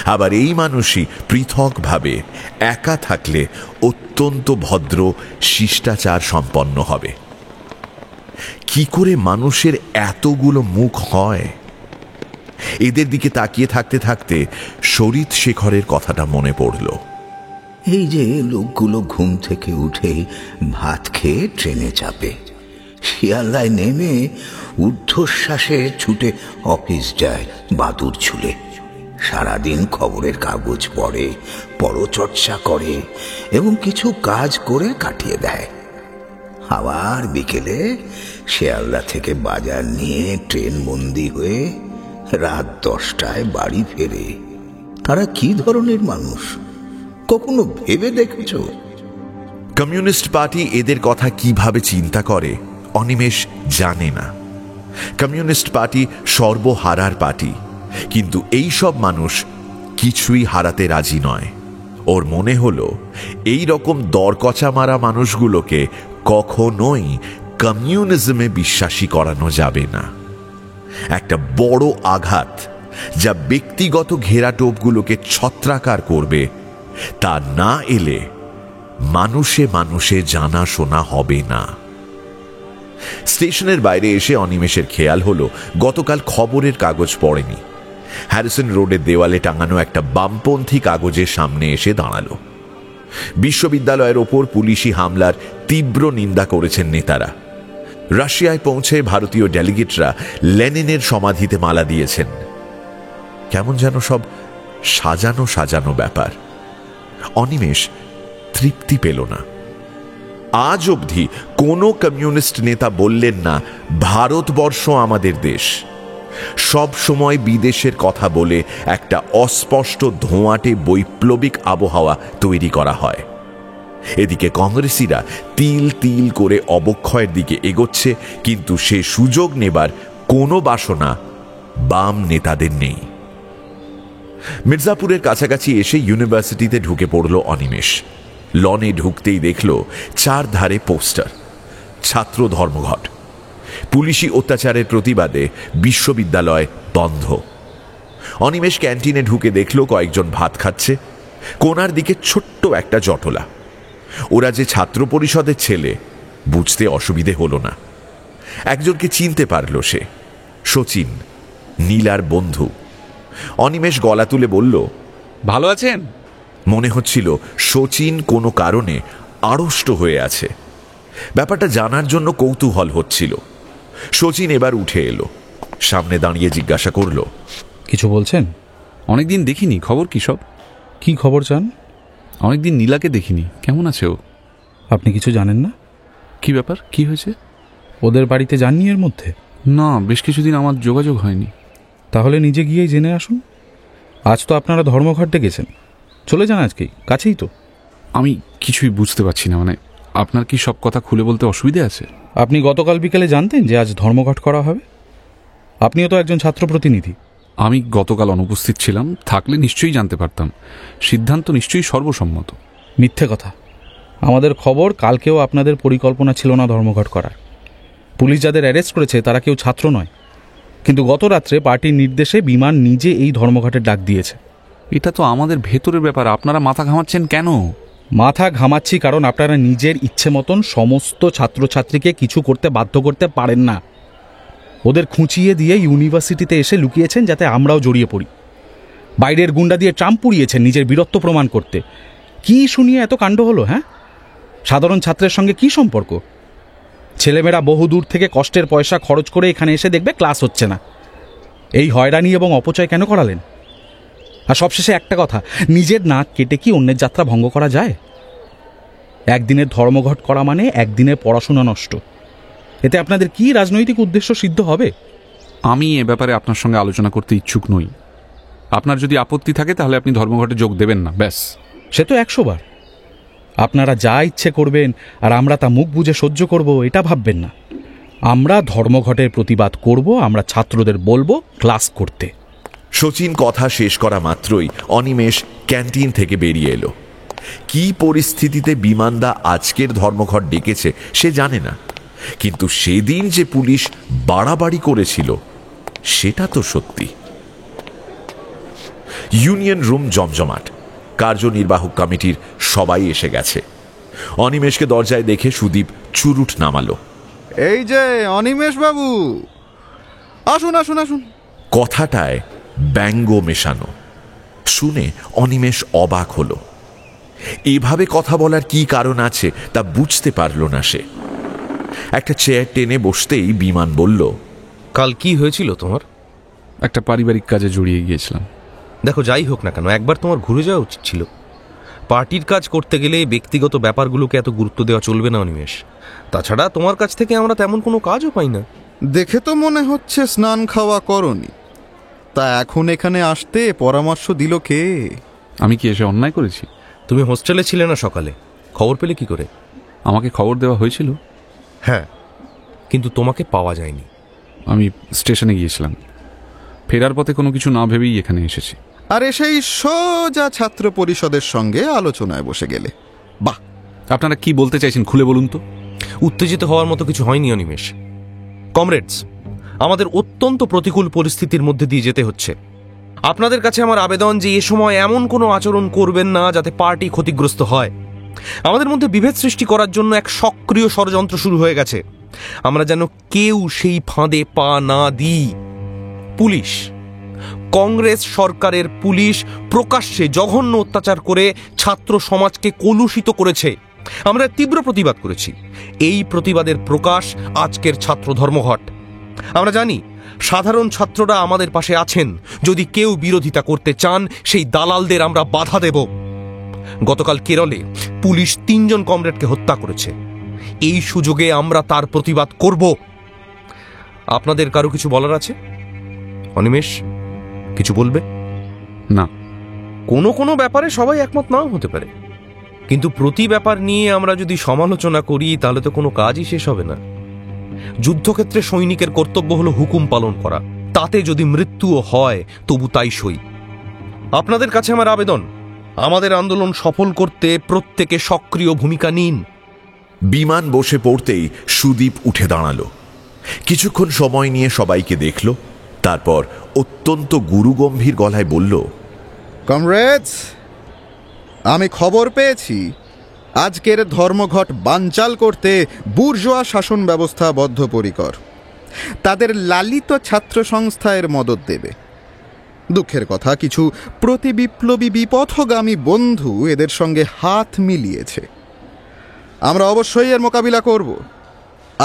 আবার এই মানুষই পৃথকভাবে একা থাকলে অত্যন্ত ভদ্র শিষ্টাচার সম্পন্ন হবে। কি করে মানুষের এতগুলো মুখ হয়? এদের দিকে তাকিয়ে থাকতে থাকতে শরীৎশেখরের কথাটা মনে পড়ল। এই যে লোকগুলো ঘুম থেকে উঠে ভাত খেয়ে ট্রেনে চাপে, শিয়ালদায় নেমে ঊর্ধ্বশ্বাসে ছুটে অফিস যায় বাদুর ঝুলে। সারাদিন খবরের কাগজ পড়ে, পরচর্চা করে এবং কিছু কাজ করে কাটিয়ে দেয়। আবার বিকেলে শিয়ালদা থেকে বাজার নিয়ে ট্রেন বন্দি হয়ে রাত 10টায় বাড়ি ফেরে। তারা কি ধরনের মানুষ কখনো ভেবে দেখেছ? কমিউনিস্ট পার্টি এদের কথা কিভাবে চিন্তা করে অনিমেষ জানে না। কমিউনিস্ট পার্টি সর্বহারার পার্টি, কিন্তু এই সব মানুষ কিছুই হারাতে রাজি নয়। ওর মনে হলো এই রকম দরকচা মারা মানুষগুলোকে কখনোই কমিউনিজমে বিশ্বাসী করানো যাবে না। একটা বড় আঘাত যা ব্যক্তিগত ঘেরাটোপগুলোকে ছত্রাকার করবে, তা না এলে মানুষে মানুষে জানাশোনা হবে না। স্টেশনের বাইরে এসে অনিমেষের খেয়াল হলো গতকাল খবরের কাগজ পড়েনি। হ্যারিসন রোডের দেওয়ালে টাঙানো একটা বামপন্থী কাগজের সামনে এসে দাঁড়ালো। বিশ্ববিদ্যালয়ের ওপর পুলিশি হামলার তীব্র নিন্দা করেছেন নেতারা। রাশিয়ায় পৌঁছে ভারতীয় ডেলিগেটরা লেনিনের সমাধিতে মালা দিয়েছেন। কেমন যেন সব সাজানো সাজানো ব্যাপার। অনিমেষ তৃপ্তি পেল না। আজ অবধি কোনো কমিউনিস্ট নেতা বললেন না ভারতবর্ষ আমাদের দেশ। সব সময় বিদেশের কথা বলে একটা অস্পষ্ট ধোঁয়াটে বৈপ্লবিক আবহাওয়া তৈরি করা হয়। এদিকে কংগ্রেসিরা তিল তিল করে অবক্ষয়ের দিকে এগোচ্ছে, কিন্তু সে সুযোগ নেবার কোনো বাসনা বাম নেতাদের নেই। মির্জাপুরের কাছাকাছি এসে ইউনিভার্সিটিতে ঢুকে পড়ল অনিমেষ। লনে ঢুকতেই দেখল চারধারে পোস্টার, ছাত্র ধর্মঘট, পুলিশি অত্যাচারের প্রতিবাদে বিশ্ববিদ্যালয় বন্ধ। অনিমেষ ক্যান্টিনে ঢুকে দেখল কয়েকজন ভাত খাচ্ছে। কোনার দিকে ছোট্ট একটা জটলা। ওরা যে ছাত্র পরিষদের ছেলে বুঝতে অসুবিধে হলো না। একজনকে চিনতে পারল সে, শচীন, নীলার বন্ধু। অনিমেষ গলা তুলে বলল, ভালো আছেন? মনে হচ্ছিল শচীন কোনো কারণে আড়ষ্ট হয়ে আছে। ব্যাপারটা জানার জন্য কৌতূহল হচ্ছিল। শচীন এবার উঠে এলো, সামনে দাঁড়িয়ে জিজ্ঞাসা করল, কিছু বলছেন? অনেকদিন দেখিনি, খবর কি সব? কি খবর চান? অনেকদিন নীলাকে দেখিনি, কেমন আছে ও? আপনি কিছু জানেন না? কি ব্যাপার, কি হয়েছে? ওদের বাড়িতে যাননি এর মধ্যে? না, বেশ কিছুদিন আমার যোগাযোগ হয়নি। তাহলে নিজে গিয়েই জেনে আসুন। আজ তো আপনারা ধর্মঘট ডেকেছেন, চলে যান আজকেই, কাছেই তো। আমি কিছুই বুঝতে পারছি না, মানে আপনার কি সব কথা খুলে বলতে অসুবিধে আছে? আপনি গতকাল বিকেলে জানতেন যে আজ ধর্মঘট করা হবে? আপনিও তো একজন ছাত্র প্রতিনিধি। আমি গতকাল অনুপস্থিত ছিলাম, থাকলে নিশ্চয়ই জানতে পারতাম। সিদ্ধান্ত নিশ্চয়ই সর্বসম্মত। মিথ্যে কথা। আমাদের খবর কালকেও আপনাদের পরিকল্পনা ছিল না ধর্মঘট করার। পুলিশ যাদের অ্যারেস্ট করেছে তারা কেউ ছাত্র নয়, কিন্তু গত রাত্রে পার্টির নির্দেশে বিমান নিজে এই ধর্মঘটের ডাক দিয়েছে। এটা তো আমাদের ভেতরের ব্যাপার, আপনারা মাথা ঘামাচ্ছেন কেন? মাথা ঘামাচ্ছি কারণ আপনারা নিজের ইচ্ছে মতন সমস্ত ছাত্রছাত্রীকে কিছু করতে বাধ্য করতে পারেন না। ওদের খুঁচিয়ে দিয়ে ইউনিভার্সিটিতে এসে লুকিয়েছেন যাতে আমরাও জড়িয়ে পড়ি। বাইরের গুন্ডা দিয়ে ট্রাম্প পুড়িয়েছেন নিজের বীরত্ব প্রমাণ করতে। কি শুনিয়ে এত কাণ্ড হলো? হ্যাঁ, সাধারণ ছাত্রের সঙ্গে কি সম্পর্ক? ছেলেমেয়েরা বহু দূর থেকে কষ্টের পয়সা খরচ করে এখানে এসে দেখবে ক্লাস হচ্ছে না। এই হয়রানি এবং অপচয় কেন করালেন? আর সবশেষে একটা কথা, নিজের নাক কেটে কি অন্যের যাত্রা ভঙ্গ করা যায়? একদিনের ধর্মঘট করা মানে একদিনের পড়াশোনা নষ্ট। এতে আপনাদের কি রাজনৈতিক উদ্দেশ্য সিদ্ধ হবে? আমি এ ব্যাপারে আপনার সঙ্গে আলোচনা করতে ইচ্ছুক নই। আপনার যদি আপত্তি থাকে তাহলে আপনি ধর্মঘটে যোগ দেবেন না, ব্যাস। সে তো 100 বার। আপনারা যা ইচ্ছে করবেন আর আমরা তা মুখ বুজে সহ্য করব, এটা ভাববেন না। আমরা ধর্মঘটের প্রতিবাদ করব, আমরা ছাত্রদের বলবো ক্লাস করতে। শচীন কথা শেষ করা মাত্রই অনিমেষ ক্যান্টিন থেকে বেরিয়ে এলো। কি পরিস্থিতিতে বিমানদা আজকের ধর্মঘট ডেকেছে সে জানে না, কিন্তু সেদিন যে পুলিশ বাড়াবাড়ি করেছিল সেটা তো সত্যি। ইউনিয়ন রুম জমজমাট। কার্যনির্বাহক কমিটির সবাই এসে গেছে। অনিমেষকে দরজায় দেখে সুদীপ চুরুট নামালো। এই যে অনিমেষ বাবু, আসুন আসুন আসুন। কথাটায় ব্যঙ্গ মেশানো। শুনে অনিমেষ অবাক হলো। এভাবে কথা বলার কি কারণ আছে তা বুঝতে পারল না সে। একটা চেয়ার টেনে বসতেই বিমান বলল, কাল কি হয়েছিল তোমার? একটা পারিবারিক কাজে জড়িয়ে গিয়েছিলাম। দেখো, যাই হোক না কেন, একবার তোমার ঘুরে যাওয়া উচিত ছিল। পার্টির কাজ করতে গেলে ব্যক্তিগত ব্যাপারগুলোকে এত গুরুত্ব দেওয়া চলবে না অনিমেষ। তাছাড়া তোমার কাছ থেকে আমরা তেমন কোনো কাজও পাই না। দেখে তো মনে হচ্ছে স্নান খাওয়া করনি। তা এখন এখানে আসতে পরামর্শ দিল কে? আমি কি এসে অন্যায় করেছি? তুমি হোস্টেলে ছিলে না সকালে, খবর পেলে কি করে? আমাকে খবর দেওয়া হয়েছিল। হ্যাঁ, কিন্তু তোমাকে পাওয়া যায়নি। আমি স্টেশনে গিয়েছিলাম, ফেরার পথে কোনো কিছু না ভেবেই এখানে এসেছি। আর এসেই সোজা ছাত্র পরিষদের সঙ্গে আলোচনায় বসে গেলে। বাহ! আপনারা কি বলতে চাইছেন খুলে বলুন তো। উত্তেজিত হওয়ার মতো কিছু হয়নি অনিমেষ। কমরেডস, আমাদের অত্যন্ত প্রতিকূল পরিস্থিতির মধ্যে দিয়ে যেতে হচ্ছে। আপনাদের কাছে আমার আবেদন যে এ সময় এমন কোনো আচরণ করবেন না যাতে পার্টি ক্ষতিগ্রস্ত হয়। আমাদের মধ্যে বিভেদ সৃষ্টি করার জন্য এক সক্রিয় ষড়যন্ত্র শুরু হয়ে গেছে। আমরা যেন কেউ সেই ফাঁদে পা না দিই। পুলিশ, কংগ্রেস সরকারের পুলিশ প্রকাশ্যে জঘন্য অত্যাচার করে ছাত্র সমাজকে কলুষিত করেছে। আমরা তীব্র প্রতিবাদ করেছি। এই প্রতিবাদের প্রকাশ আজকের ছাত্র ধর্মঘট। আমরা জানি সাধারণ ছাত্ররা আমাদের পাশে আছেন। যদি কেউ বিরোধিতা করতে চান, সেই দালালদের আমরা বাধা দেব। গতকাল কেরলে পুলিশ 3 জন কমরেডকে হত্যা করেছে। এই সুযোগে আমরা তার প্রতিবাদ করব। আপনাদের কারো কিছু বলার আছে? অনিমেষ, কিছু বলবে? না। কোনো কোনো ব্যাপারে সবাই একমত নাও হতে পারে, কিন্তু প্রতি ব্যাপার নিয়ে আমরা যদি সমালোচনা করি তাহলে তো কোনো কাজই শেষ হবে না। যুদ্ধক্ষেত্রে সৈনিকের কর্তব্য হলো হুকুম পালন করা। তাতে যদি মৃত্যুও হয় তবু তাই সই। আপনাদের কাছে আমার আবেদন, আমাদের আন্দোলন সফল করতে প্রত্যেকে সক্রিয় ভূমিকা নিন। বিমান বসে পড়তেই সুদীপ উঠে দাঁড়ালো। কিছুক্ষণ সময় নিয়ে সবাইকে দেখল, তারপর অত্যন্ত গুরুগম্ভীর গলায় বলল, কমরেডস, আমি খবর পেয়েছি আজকের ধর্মঘট বানচাল করতে বুর্জোয়া শাসন ব্যবস্থা বদ্ধপরিকর। তাদের লালিত ছাত্র সংস্থা এর মদত দেবে। দুঃখের কথা, কিছু প্রতিবিপ্লবী বিপথগামী বন্ধু এদের সঙ্গে হাত মিলিয়েছে। আমরা অবশ্যই এর মোকাবিলা করব।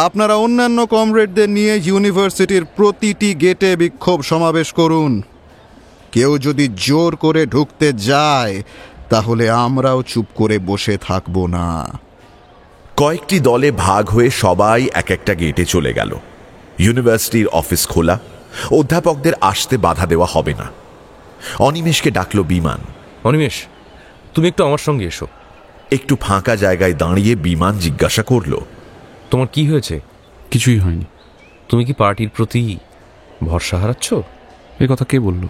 আপনারা অন্যান্য কমরেডদের নিয়ে ইউনিভার্সিটির প্রতিটি গেটে বিক্ষোভ সমাবেশ করুন। কেউ যদি জোর করে ঢুকতে যায় তাহলে আমরাও চুপ করে বসে থাকব না। কয়েকটি দলে ভাগ হয়ে সবাই এক একটা গেটে চলে গেল। ইউনিভার্সিটির অফিস খোলা, অধ্যাপকদের আসতে বাধা দেওয়া হবে না। অনিমেষকে ডাকলো বিমান। অনিমেষ, তুমি একটু আমার সঙ্গে এসো। একটু ফাঁকা জায়গায় দাঁড়িয়ে বিমান জিজ্ঞাসা করলো, তোমার কি হয়েছে? কিছুই হয়নি। তুমি কি পার্টির প্রতি ভরসা হারাচ্ছ? এ কথা কে বলল?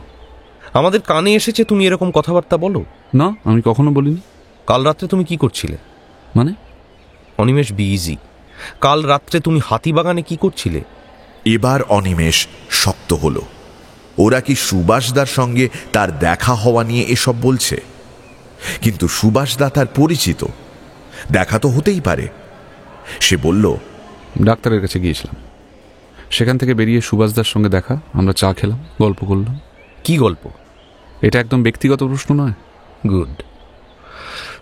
আমাদের কানে এসেছে তুমি এরকম কথাবার্তা বলো। না, আমি কখনো বলিনি। কাল রাত্রে তুমি কি করছিলে? মানে? Animesh, be easy. কাল রাত্রে তুমি হাতিবাগানে কি করছিলে? এবার অনিমেষ শক্ত হলো। ওরা কি সুভাষদার সঙ্গে তার দেখা হওয়া নিয়ে এসব বলছে? কিন্তু সুভাষদা তার পরিচিত, দেখা তো হতেই পারে। সে বলল, ডাক্তারের কাছে গিয়েছিলাম। সেখান থেকে বেরিয়ে সুভাষদার সঙ্গে দেখা, আমরা চা খেলাম, গল্প করলাম। কি গল্প? এটা একদম ব্যক্তিগত প্রশ্ন নয়। গুড।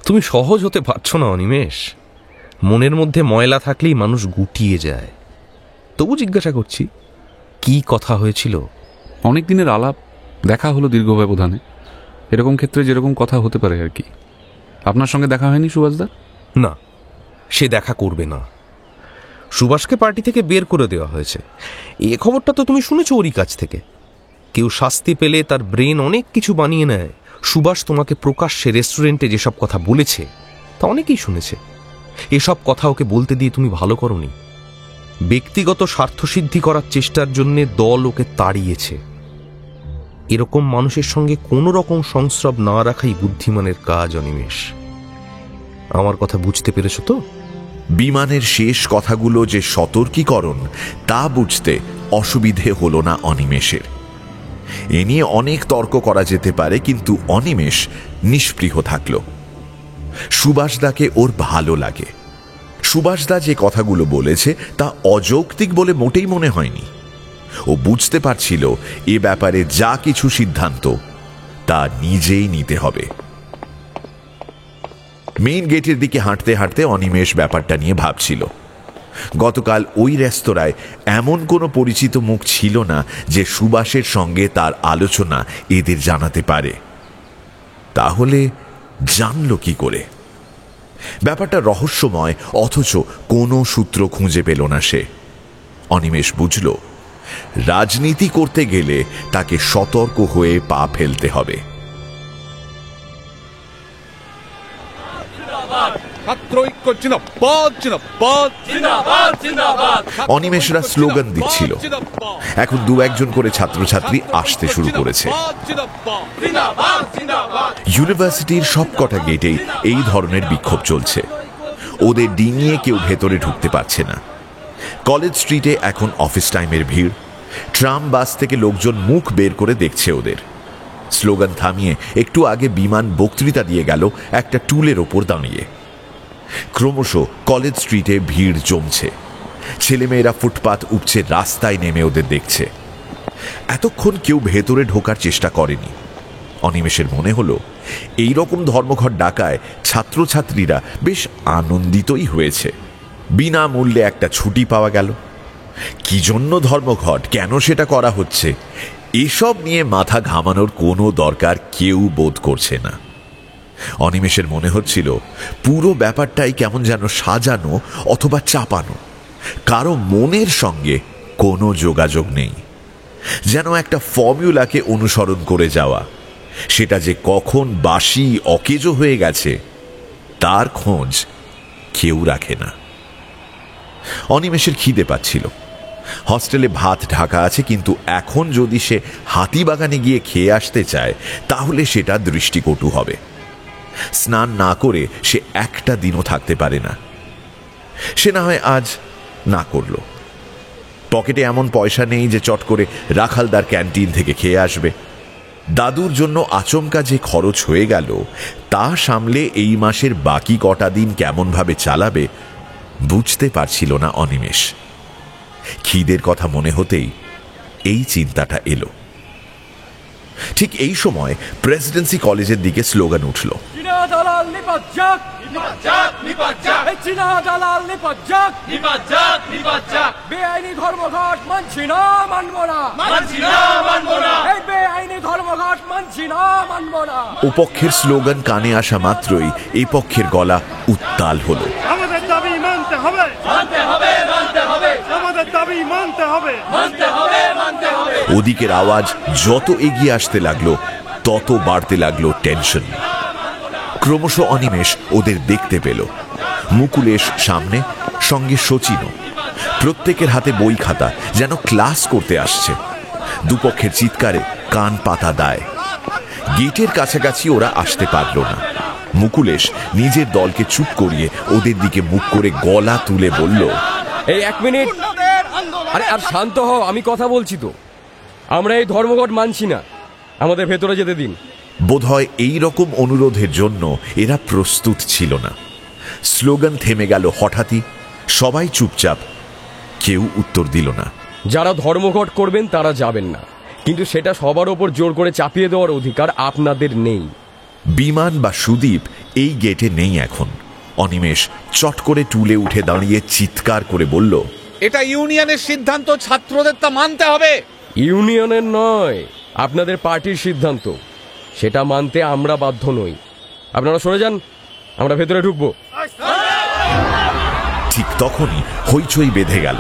তুমি সহজ হতে পারছো না অনিমেষ। মনের মধ্যে ময়লা থাকলেই মানুষ গুটিয়ে যায়। তবু জিজ্ঞাসা করছি, কি কথা হয়েছিল? অনেক দিনের আলাপ, দেখা হলো দীর্ঘ ব্যবধানে। এরকম ক্ষেত্রে যেরকম কথা হতে পারে আর কি। আপনার সঙ্গে দেখা হয়নি সুভাষদা? না, সে দেখা করবে না। সুভাষকে পার্টি থেকে বের করে দেওয়া হয়েছে। এ খবরটা তো তুমি শুনেছো ওরই কাছ থেকে। কেউ শাস্তি পেলে তার ব্রেন অনেক কিছু বানিয়ে নেয়। সুভাষ তোমাকে প্রকাশ্যে রেস্টুরেন্টে যেসব কথা বলেছে তা অনেকেই শুনেছে। এসব কথা ওকে বলতে দিয়ে তুমি ভালো করনি। ব্যক্তিগত স্বার্থসিদ্ধি করার চেষ্টার জন্য দল ওকে তাড়িয়েছে। এরকম মানুষের সঙ্গে কোনো রকম সংস্রব না রাখাই বুদ্ধিমানের কাজ অনিমেষ। আমার কথা বুঝতে পেরেছো তো? বিমানের শেষ কথাগুলো যে সতর্কীকরণ তা বুঝতে অসুবিধে হলো না অনিমেষের। এ নিয়ে অনেক তর্ক করা যেতে পারে, কিন্তু অনিমেষ নিষ্পৃহ থাকল। সুভাষদাকে ওর ভালো লাগে। সুভাষদা যে কথাগুলো বলেছে তা অযৌক্তিক বলে মোটেই মনে হয়নি। ও বুঝতে পারছিল এ ব্যাপারে যা কিছু সিদ্ধান্ত তা নিজেই নিতে হবে। মেইন গেটের দিকে হাঁটতে হাঁটতে অনিমেষ ব্যাপারটা নিয়ে ভাবছিল। গতকাল ওই রেস্তোরাঁয় এমন কোনো পরিচিত মুখ ছিল না যে সুভাষের সঙ্গে তার আলোচনা এদের জানাতে পারে। তাহলে জানল কি করে? ব্যাপারটা রহস্যময়, অথচ কোনো সূত্র খুঁজে পেল না সে। অনিমেষ বুঝল, রাজনীতি করতে গেলে তাকে সতর্ক হয়ে পা ফেলতে হবে। অনিমেষরা স্লোগান দিচ্ছিল। এখন দু একজন করে ছাত্রছাত্রী আসতে শুরু করেছে। ইউনিভার্সিটির সবকটা গেটেই এই ধরনের বিক্ষোভ চলছে। ওদের ডিঙিয়ে কেউ ভেতরে ঢুকতে পারছে না। কলেজ স্ট্রিটে এখন অফিস টাইমের ভিড়। ট্রাম বাস থেকে লোকজন মুখ বের করে দেখছে ওদের। স্লোগান থামিয়ে একটু আগে বিমান বক্তৃতা দিয়ে গেল একটা টুলের ওপর দাঁড়িয়ে। ক্রমশ কলেজ স্ট্রিটে ভিড় জমছে। ছেলেমেয়েরা ফুটপাত উপচে রাস্তায় নেমে ওদের দেখছে। এতক্ষণ কেউ ভেতরে ঢোকার চেষ্টা করেনি। অনিমেষের মনে হলো এই রকম ধর্মঘট ডাকায় ছাত্রছাত্রীরা বেশ আনন্দিতই হয়েছে। বিনামূল্যে একটা ছুটি পাওয়া গেল। কি জন্য ধর্মঘট, কেন সেটা করা হচ্ছে, এসব নিয়ে মাথা ঘামানোর কোনো দরকার কেউ বোধ করছে না। অনিমেষের মনে হচ্ছিল পুরো ব্যাপারটাই কেমন যেন সাজানো অথবা চাপানো, কারো মনের সঙ্গে কোনো যোগাযোগ নেই। যেন একটা ফর্মুলাকে অনুসরণ করে যাওয়া, সেটা যে কখন বাসি অকেজো হয়ে গেছে তার খোঁজ কেউ রাখে না। অনিমেষের খিদে পাচ্ছিল। হস্টেলে ভাত ঢাকা আছে, কিন্তু এখন যদি সে হাতিবাগানে গিয়ে খেয়ে আসতে চায় তাহলে সেটা দৃষ্টিকটু হবে। স্নান না করে সে একটা দিনও থাকতে পারে না। সে না হয় আজ না করল। পকেটে এমন পয়সা নেই যে চট করে রাখালদার ক্যান্টিন থেকে খেয়ে আসবে। দাদুর জন্য আচমকা যে খরচ হয়ে গেল তা সামলে এই মাসের বাকি কটা দিন কেমনভাবে চালাবে বুঝতে পারছিল না অনিমেষ। খিদের কথা মনে হতেই এই চিন্তাটা এলো। ঠিক এই সময় প্রেসিডেন্সি কলেজের দিকে স্লোগান উঠল, বেআইনি ধর্মঘট মানছি না, মানব না, বেআইনি ধর্মঘট মানছি না, মানব না। ওপক্ষের স্লোগান কানে আসা মাত্রই এই পক্ষের গলা উত্তাল হলো। আমাদের দাবি মানতে হবে, মানতে হবে, মানতে হবে, আমাদের দাবি মানতে হবে, মানতে হবে, মানতে হবে। ওদিকের আওয়াজ যত এগিয়ে আসতে লাগলো তত বাড়তে লাগলো টেনশন। ক্রমশ অনিমেষ ওদের দেখতে পেল। মুকুলেশ সামনে, সঙ্গে শচীনও। প্রত্যেকের হাতে বই খাতা, যেন ক্লাস করতে আসছে। দুপক্ষের চিৎকারে কান পাতা দায়। গেটের কাছাকাছি ওরা আসতে পারল না। মুকুলেশ নিজের দলকে চুপ করিয়ে ওদের দিকে মুখ করে গলা তুলে বলল, এই এক মিনিট, আরে আর শান্ত হও, আমি কথা বলছি তো। আমরা এই ধর্মঘট মানছি না, আমাদের ভেতরে যেতে দিন। বোধহয় এই রকম অনুরোধের জন্য এরা প্রস্তুত ছিল না। স্লোগান থেমে গেল হঠাৎই। সবাই চুপচাপ, কেউ উত্তর দিল না। যারা ধর্মঘট করবেন তারা যাবেন না, কিন্তু সেটা সবার ওপর জোর করে চাপিয়ে দেওয়ার অধিকার আপনাদের নেই। বিমান বা সুদীপ এই গেটে নেই এখন। অনিমেষ চট করে টুলে উঠে দাঁড়িয়ে চিৎকার করে বলল, এটা ইউনিয়নের সিদ্ধান্ত, ছাত্রদের তা মানতে হবে। ইউনিয়নের নয়, আপনাদের পার্টির সিদ্ধান্ত। সেটা মানতে আমরা বাধ্য নই। আপনারা সরে যান, আমরা ভেতরে ঢুকবো। ঠিক তখনই হইচই বেঁধে গেল।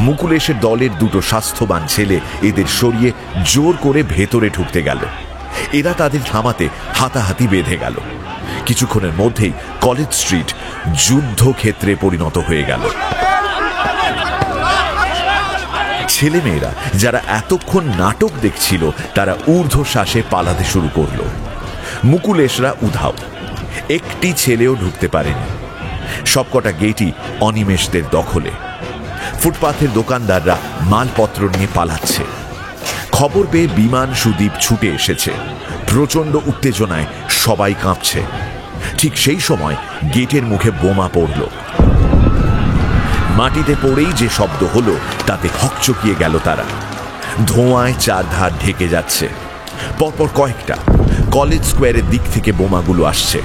মুকুলেশের দলের দুটো স্বাস্থ্যবান ছেলে এদের সরিয়ে জোর করে ভেতরে ঢুকতে গেল। এরা তাদের থামাতে হাতাহাতি বেঁধে গেল। কিছুক্ষণের মধ্যেই কলেজ স্ট্রিট যুদ্ধক্ষেত্রে পরিণত হয়ে গেল। ছেলেমেয়েরা যারা এতক্ষণ নাটক দেখছিল তারা ঊর্ধ্বশ্বাসে পালাতে শুরু করল। মুকুলেশরা উধাও, একটি ছেলেও ঢুকতে পারেনি। সবকটা গেটই অনিমেষদের দখলে। ফুটপাথের দোকানদাররা মালপত্র নিয়ে পালাচ্ছে। খবর পেয়ে বিমান সুদীপ ছুটে এসেছে। প্রচণ্ড উত্তেজনায় সবাই কাঁপছে। ঠিক সেই সময় গেটের মুখে বোমা পড়ল। মাটিতে পড়েই যে শব্দ হলো তাতে হকচকিয়ে গেল তারা। ধোঁয়ায় চারধার ঢেকে যাচ্ছে। পরপর কয়েকটা কলেজ স্কোয়ারের দিক থেকে বোমাগুলো আসছে।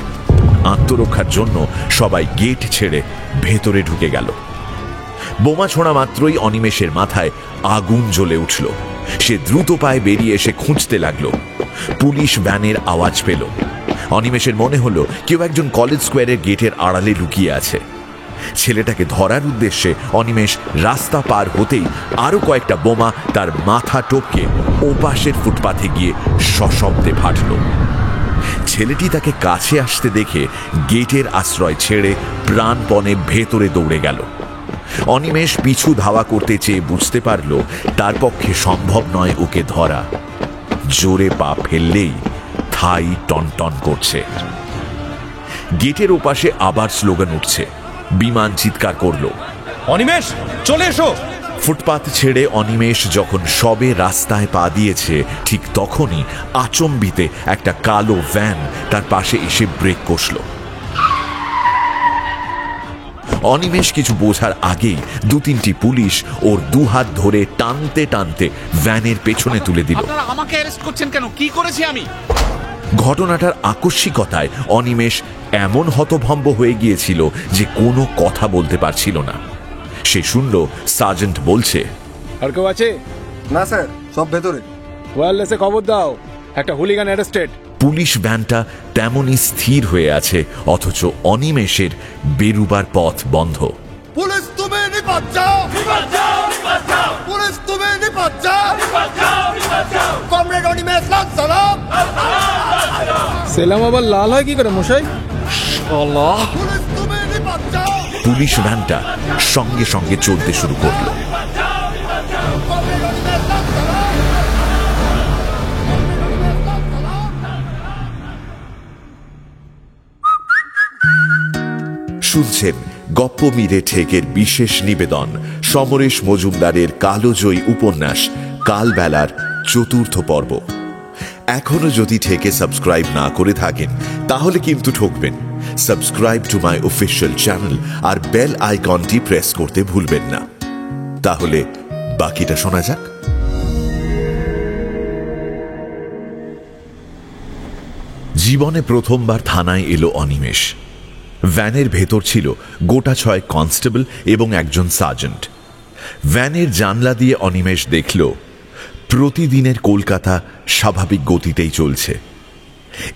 আত্মরক্ষার জন্য সবাই গেট ছেড়ে ভেতরে ঢুকে গেল। বোমা ছোঁড়া মাত্রই অনিমেষের মাথায় আগুন জ্বলে উঠল। সে দ্রুত পায়ে বেরিয়ে এসে খুঁজতে লাগলো। পুলিশ ভ্যানের আওয়াজ পেল। অনিমেষের মনে হলো কেউ একজন কলেজ স্কোয়ারের গেটের আড়ালে লুকিয়ে আছে। ছেলেটাকে ধরার উদ্দেশ্যে অনিমেষ রাস্তা পার হতেই আরো কয়েকটা বোমা তার মাথা টপকে ওপাশের ফুটপাথে গিয়ে সশব্দে ফাটল। ছেলেটি তাকে কাছে আসতে দেখে গেটের আশ্রয় ছেড়ে প্রাণপণে ভেতরে দৌড়ে গেল। অনিমেষ পিছু ধাওয়া করতে চেয়ে বুঝতে পারল তার পক্ষে সম্ভব নয় ওকে ধরা। জোরে পা ফেললেই থাই টনটন করছে। গেটের ওপাশে আবার স্লোগান উঠছে। বিমান চিৎকার করল, অনিমেষ চলে এসো। ফুটপাত ছেড়ে অনিমেষ যখন সবে রাস্তায় পা দিয়েছে ঠিক তখনই আচম্বিতে একটা কালো ভ্যান তার পাশে এসে ব্রেক কষল। অনিমেষ কিছু বোঝার আগেই 2-3টি পুলিশ ওর দুহাত ধরে টানতে টানতে ভ্যানের পেছনে তুলে দিল। আপনারা আমাকে অ্যারেস্ট করছেন কেন? কি করেছি আমি? ঘটনাটার আকস্মিকতায় অনিমেষ এমন হতভম্ব হয়ে গিয়েছিল যে কোনো কথা বলতে পারছিল না। সে শুনল সার্জেন্ট বলছে, আর কেউ আছে? না স্যার, সব ভেতরে। ওয়্যারলেসে খবর দাও, একটা হুলিগান অ্যারেস্টেড। পুলিশ ভ্যানটা তেমনই স্থির হয়ে আছে, অথচ অনিমেষের বেরুবার পথ বন্ধ। পুলিশ তুমি নিপাত যাও, পুলিশ তুমি নিপাত যাও, কমরেড অনিমেষ লাল সালাম। সেলাম আবার লাল হয় কি করে মশাই? পুলিশ তুমি নিপাত যাও। পুলিশ ভ্যানটা সঙ্গে সঙ্গে চলতে শুরু করলো। শুনছেন গপ্পমিরে ঠেকের বিশেষ নিবেদন সমরেশ মজুমদারের কালোজয়ী উপন্যাস কালবেলার 4র্থ পর্ব। এখনো যদি ঠেকে সাবস্ক্রাইব না করে থাকেন তাহলে কিন্তু ঠকবেন। Subscribe to my official channel আর বেল আইকনটি প্রেস করতে ভুলবেন না। তাহলে বাকিটা শোনা যাক। জীবনে প্রথমবার থানায় এলো অনিমেষ। ভ্যানের ভেতর ছিল গোটা 6 কনস্টেবল এবং একজন সার্জেন্ট। ভ্যানের জানলা দিয়ে অনিমেষ দেখল প্রতিদিনের কলকাতা স্বাভাবিক গতিতেই চলছে।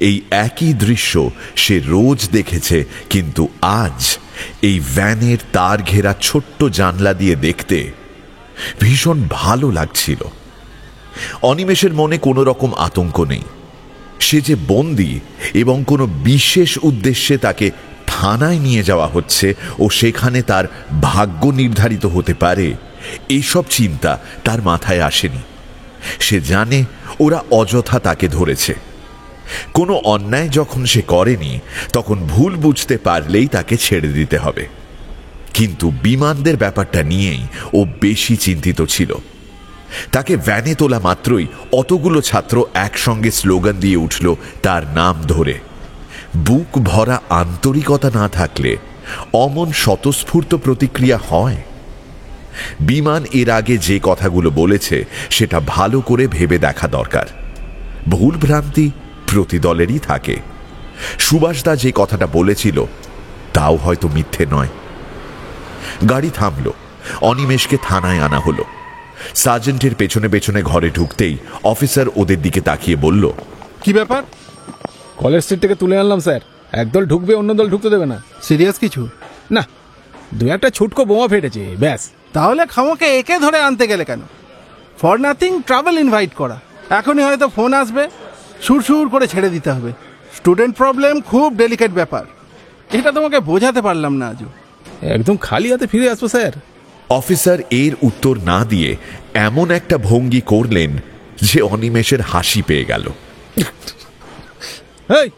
এই একই দৃশ্য সে রোজ দেখেছে, কিন্তু আজ এই ভ্যানের তার ঘেরা ছোট্ট জানলা দিয়ে দেখতে ভীষণ ভালো লাগছিল। অনিমেষের মনে কোনো রকম আতঙ্ক নেই। সে যে বন্দী এবং কোনো বিশেষ উদ্দেশ্যে তাকে থানায় নিয়ে যাওয়া হচ্ছে ও সেখানে তার ভাগ্য নির্ধারিত হতে পারে, এইসব চিন্তা তার মাথায় আসেনি। সে জানে ওরা অযথা তাকে ধরেছে। কোনো অন্যায় যখন সে করেনি তখন ভুল বুঝতে পারলেই তাকে ছেড়ে দিতে হবে। কিন্তু বিমানদের ব্যাপারটা নিয়েই ও বেশি চিন্তিত ছিল। তাকে ভ্যানে তোলা মাত্রই অতগুলো ছাত্র একসঙ্গে স্লোগান দিয়ে উঠল তার নাম ধরে। বুক ভরা আন্তরিকতা না থাকলে অমন স্বতঃস্ফূর্ত প্রতিক্রিয়া হয়? বিমান এর আগে যে কথাগুলো বলেছে সেটা ভালো করে ভেবে দেখা দরকার। ভুল ভ্রান্তি প্রতি দলেরই থাকে। সুভাষদা যে কথাটা বলেছিল তাও হয়তো মিথ্যে নয়। গাড়ি থামল। অনিমেষকে থানায় আনা হলো। সার্জেন্টের পেছনে পেছনে ঘরে ঢুকতেই অফিসার ওদের দিকে তাকিয়ে বলল, কি ব্যাপার? কলেজ স্ট্রিট থেকে তুলে আনলাম স্যার। একদল ঢুকবে, অন্য দল ঢুকতে দেবে না। সিরিয়াস কিছু না, 2-1টা ছুটকো বোমা ফেটেছে, ব্যাস। তাহলে খামোকে একে ধরে আনতে গেলে কেন? ফর নাথিং ট্রাভেল ইনভাইট করা। এখনই হয়তো ফোন আসবে, সুর করে ছেড়ে দিতে হবে। স্টুডেন্ট প্রবলেম খুব ডেলিকেট ব্যাপার। এটা তোমাকে বোঝাতে পারলাম না আজও। একদম খালি হাতে ফিরে আসবো স্যার। অফিসার এর উত্তর না দিয়ে এমন একটা ভঙ্গি করলেন যে অনিমেষের হাসি পেয়ে গেল। এই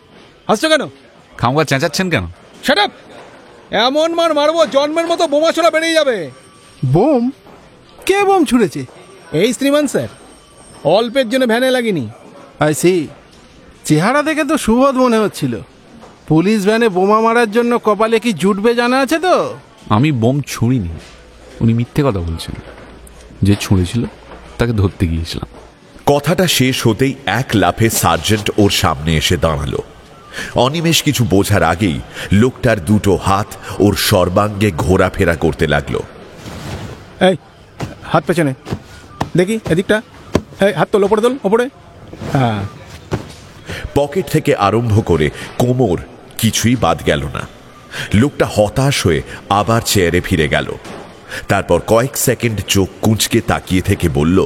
হাসছো কেন? খামগা চেঁচাচ্ছেন কেন? Shut up! এমন মার মারবো জন্মের মতো বোমা ছোড়া বেরিয়ে যাবে। বোম? কে বোম ছুঁড়েছে? এই শ্রীমান স্যার, অল্পের জন্য ভ্যানে লাগেনি। I see. চেহারা দেখে তো সুবোধ মনে হচ্ছিল। পুলিশ ভ্যানে বোমা মারার জন্য কপালে কি জুটবে জানা আছে তো? আমি বোম ছুঁড়িনি, উনি মিথ্যে কথা বলছেন। যে ছুঁড়েছিল তাকে ধরতে গিয়েছিলাম। কথাটা শেষ হতেই এক লাফে সার্জেন্ট ওর সামনে এসে দাঁড়ালো। অনিমেষ কিছু বোঝার আগেই লোকটার দুটো হাত ওর সর্বাঙ্গে ঘোরাফেরা করতে লাগলো। এই হাত পেছনে দেখি, এদিকটা। এই হাত তোল, ওপরে তোল, ওপরে। হ্যাঁ। পকেট থেকে আরম্ভ করে কোমর কিছুই বাদ গেল না। লোকটা হতাশ হয়ে আবার চেয়ারে ফিরে গেল। তারপর কয়েক সেকেন্ড চোখ কুঁচকে তাকিয়ে থেকে বলল,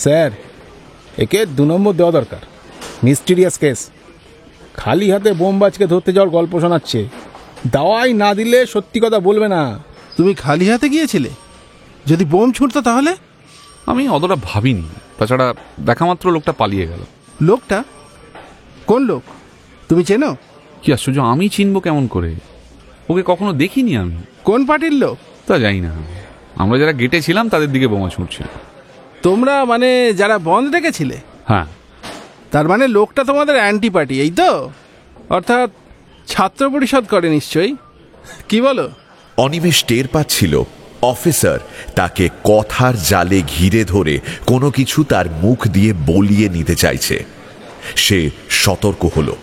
স্যার, একে 2 নম্বর দেওয়া দরকার। Mysterious case. খালি হাতে বোমবাজকে ধরতে যাওয়ার গল্প শোনাচ্ছে। দাওয়াই না দিলে সত্যি কথা বলবে না। তুমি খালি হাতে গিয়েছিলে? যদি বোম ছুটতো তাহলে? আমি অতটা ভাবিনি। তাছাড়া দেখা মাত্র লোকটা পালিয়ে গেল। লোকটা কোন লোক? তুমি চেনো? কি আশ্চর্য, আমি চিনবো কেমন করে? ওকে কখনো দেখিনি আমি। কোন পার্টির লোক? তা জানি না। আমরা যারা গেটে ছিলাম তাদের দিকে বোমা ছুটছিল। তোমরা মানে যারা বন্ধ রেখেছিলে? হ্যাঁ। তার মানে লোকটা তোমাদের অ্যান্টি পার্টি, এই তো? অর্থাৎ ছাত্র পরিষদ করে নিশ্চয়ই, কি বলো? অনিমেষ টের পাচ্ছিল অফিসার তাকে কথার জালে ঘিরে ধরে কোনো কিছু তার মুখ দিয়ে বলিয়ে নিতে চাইছে। সে সতর্ক হলো।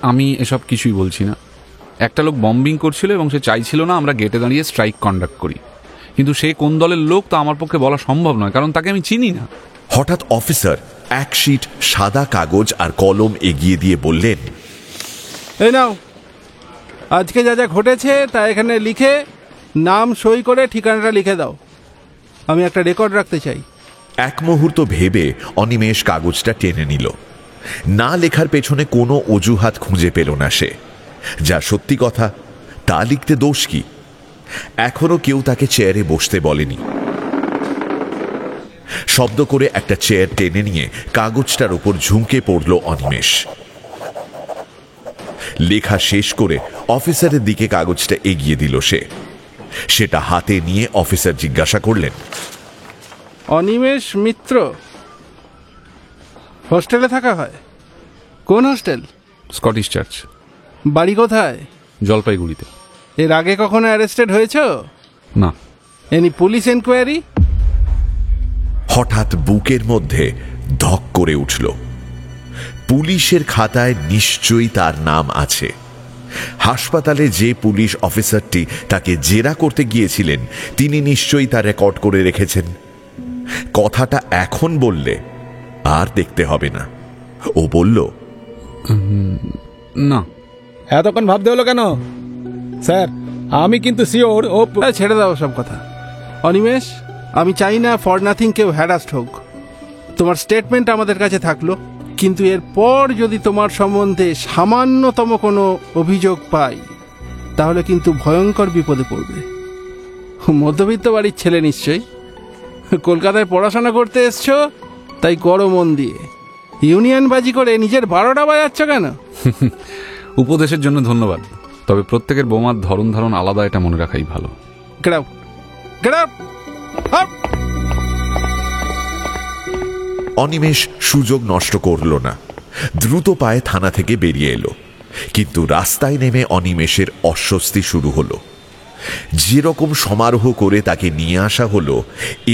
আমি এসব কিছুই বলছি না। একটা লোক বম্বিং করছিল এবং সে চাইছিল না আমরা গেটে দাঁড়িয়ে স্ট্রাইক কন্ডাক্ট করি। কিন্তু সে কোন দলের লোক তা আমার পক্ষে বলা সম্ভব নয়, কারণ তাকে আমি চিনি না। হঠাৎ অফিসার এক শীট সাদা কাগজ আর কলম এগিয়ে দিয়ে বললেন, এই নাও, আজকে যা যা ঘটেছে তা এখানে লিখে নাম সই করে ঠিকানাটা লিখে দাও। আমি একটা রেকর্ড রাখতে চাই। এক মুহূর্ত ভেবে অনিমেষ কাগজটা টেনে নিল। না লেখার পেছনে কোনো অজুহাত খুঁজে পেল না সে। যা সত্যি কথা, তা লিখতে দোষ কি? এখনো কেউ তাকে চেয়ারে বসতে বলেনি। শব্দ করে একটা চেয়ার টেনে নিয়ে কাগজটার উপর ঝুঁকে পড়ল অনিমেষ। লেখা শেষ করে অফিসারের দিকে কাগজটা এগিয়ে দিল সে। সেটা হাতে নিয়ে অফিসার জিজ্ঞাসা করলেন, অনিমেষ মিত্র, হোস্টেলে থাকা হয়? কোন হোস্টেল? Scottish church. বাড়ি কোথায়? জলপাইগুড়িতে। এর আগে কখনো অ্যারেস্টেড হয়েছ? না। Any police enquiry? হঠাৎ বুকের মধ্যে ধক করে উঠল। পুলিশের খাতায় নিশ্চয়ই তার নাম আছে। হাসপাতালে যে পুলিশ অফিসারটি তাকে জেরা করতে গিয়েছিলেন তিনি নিশ্চয়ই তা রেকর্ড করে রেখেছেন। কথাটা এখন বললে আর দেখতে হবে না। ও বলল, না। এতক্ষণ ভাবতে হলো কেন? স্যার, আমি কিন্তু শিওর ও। ছেড়ে দাও সব কথা। অনিমেষ, আমি চাই না ফর নাথিং কেউ হ্যারাস্ট হোক। তোমার স্টেটমেন্ট আমাদের কাছে থাকলো, কিন্তু এরপর যদি তোমার সম্বন্ধে সামান্যতম কোনো অভিযোগ পাই তাহলে কিন্তু ভয়ঙ্কর বিপদে পড়বে। মধ্যবিত্ত বাড়ির ছেলে নিশ্চয়ই, কলকাতায় পড়াশোনা করতে এসছো, তাই করো মন দিয়ে। ইউনিয়ন বাজি করে নিজের 12টা বাজাচ্ছ কেন? উপদেশের জন্য ধন্যবাদ, তবে প্রত্যেকের বোমার ধরন ধারণ আলাদা, এটা মনে রাখাই ভালো। অনিমেষ সুযোগ নষ্ট করল না। দ্রুত পায়ে থানা থেকে বেরিয়ে এলো। কিন্তু রাস্তায় নেমে অনিমেষের অস্বস্তি শুরু হলো। যেরকম সমারোহ করে তাকে নিয়ে আসা হলো,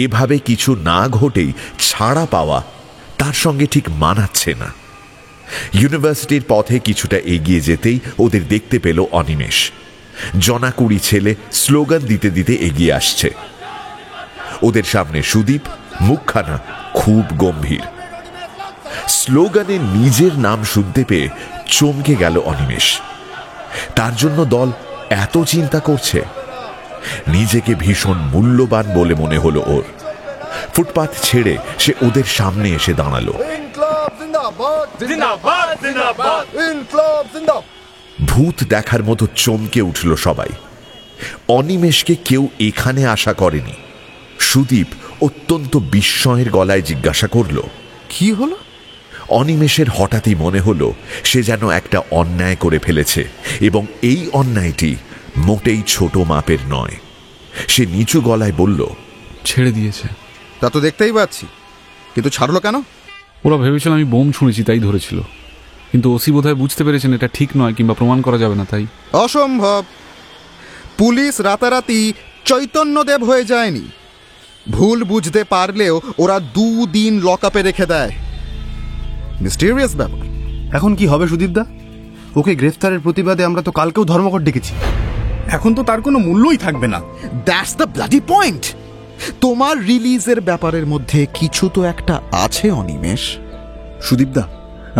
এভাবে কিছু না ঘটেই ছাড়া পাওয়া তার সঙ্গে ঠিক মানাচ্ছে না। ইউনিভার্সিটির পথে কিছুটা এগিয়ে যেতেই ওদের দেখতে পেল অনিমেষ। জনাকুড়ি ছেলে স্লোগান দিতে দিতে এগিয়ে আসছে। ওদের সামনে সুদীপ, মুখখানা খুব গম্ভীর। স্লোগানে নিজের নাম শুনতে পেয়ে চমকে গেল অনিমেষ। তার জন্য দল এত চিন্তা করছে। নিজেকে ভীষণ মূল্যবান বলে মনে হলো ওর। ফুটপাথ ছেড়ে সে ওদের সামনে এসে দাঁড়ালো। ভূত দেখার মতো চমকে উঠল সবাই। অনিমেষকে কেউ এখানে আশা করেনি। সুদীপ অত্যন্ত বিস্ময়ের গলায় জিজ্ঞাসা করল, কি হলো? অনিমেষের হঠাৎই মনে হলো সে যেন একটা অন্যায় করে ফেলেছে, এবং এই অন্যায়টি মোটেই ছোট মাপের নয়। সে নিচু গলায় বলল, ছেড়ে দিয়েছে। তা তো দেখতেই পাচ্ছি, কিন্তু ছাড়লো কেন? ওরা ভেবেছিল আমি বোম ছুঁড়েছি, তাই ধরেছিল। কিন্তু ওসি বোধহয় বুঝতে পেরেছেন এটা ঠিক নয়, কিংবা প্রমাণ করা যাবে না, তাই। অসম্ভব। পুলিশ রাতারাতি চৈতন্যদেব হয়ে যায়নি। ভুল বুঝতে পারলেও ওরা 2 দিন লকআপে রেখে দেয়। মিস্টেরিয়াস ব্যাপার। এখন কি হবে সুদীপদা? ওকে গ্রেফতারের প্রতিবাদে আমরা তো কালকেও ধর্মঘট ডেকেছি। এখন তো তার কোনো মূল্যই থাকবে না। That's the bloody point. তোমার রিলিজের ব্যাপারের মধ্যে কিছু তো একটা আছে অনিমেষ। সুদীপদা,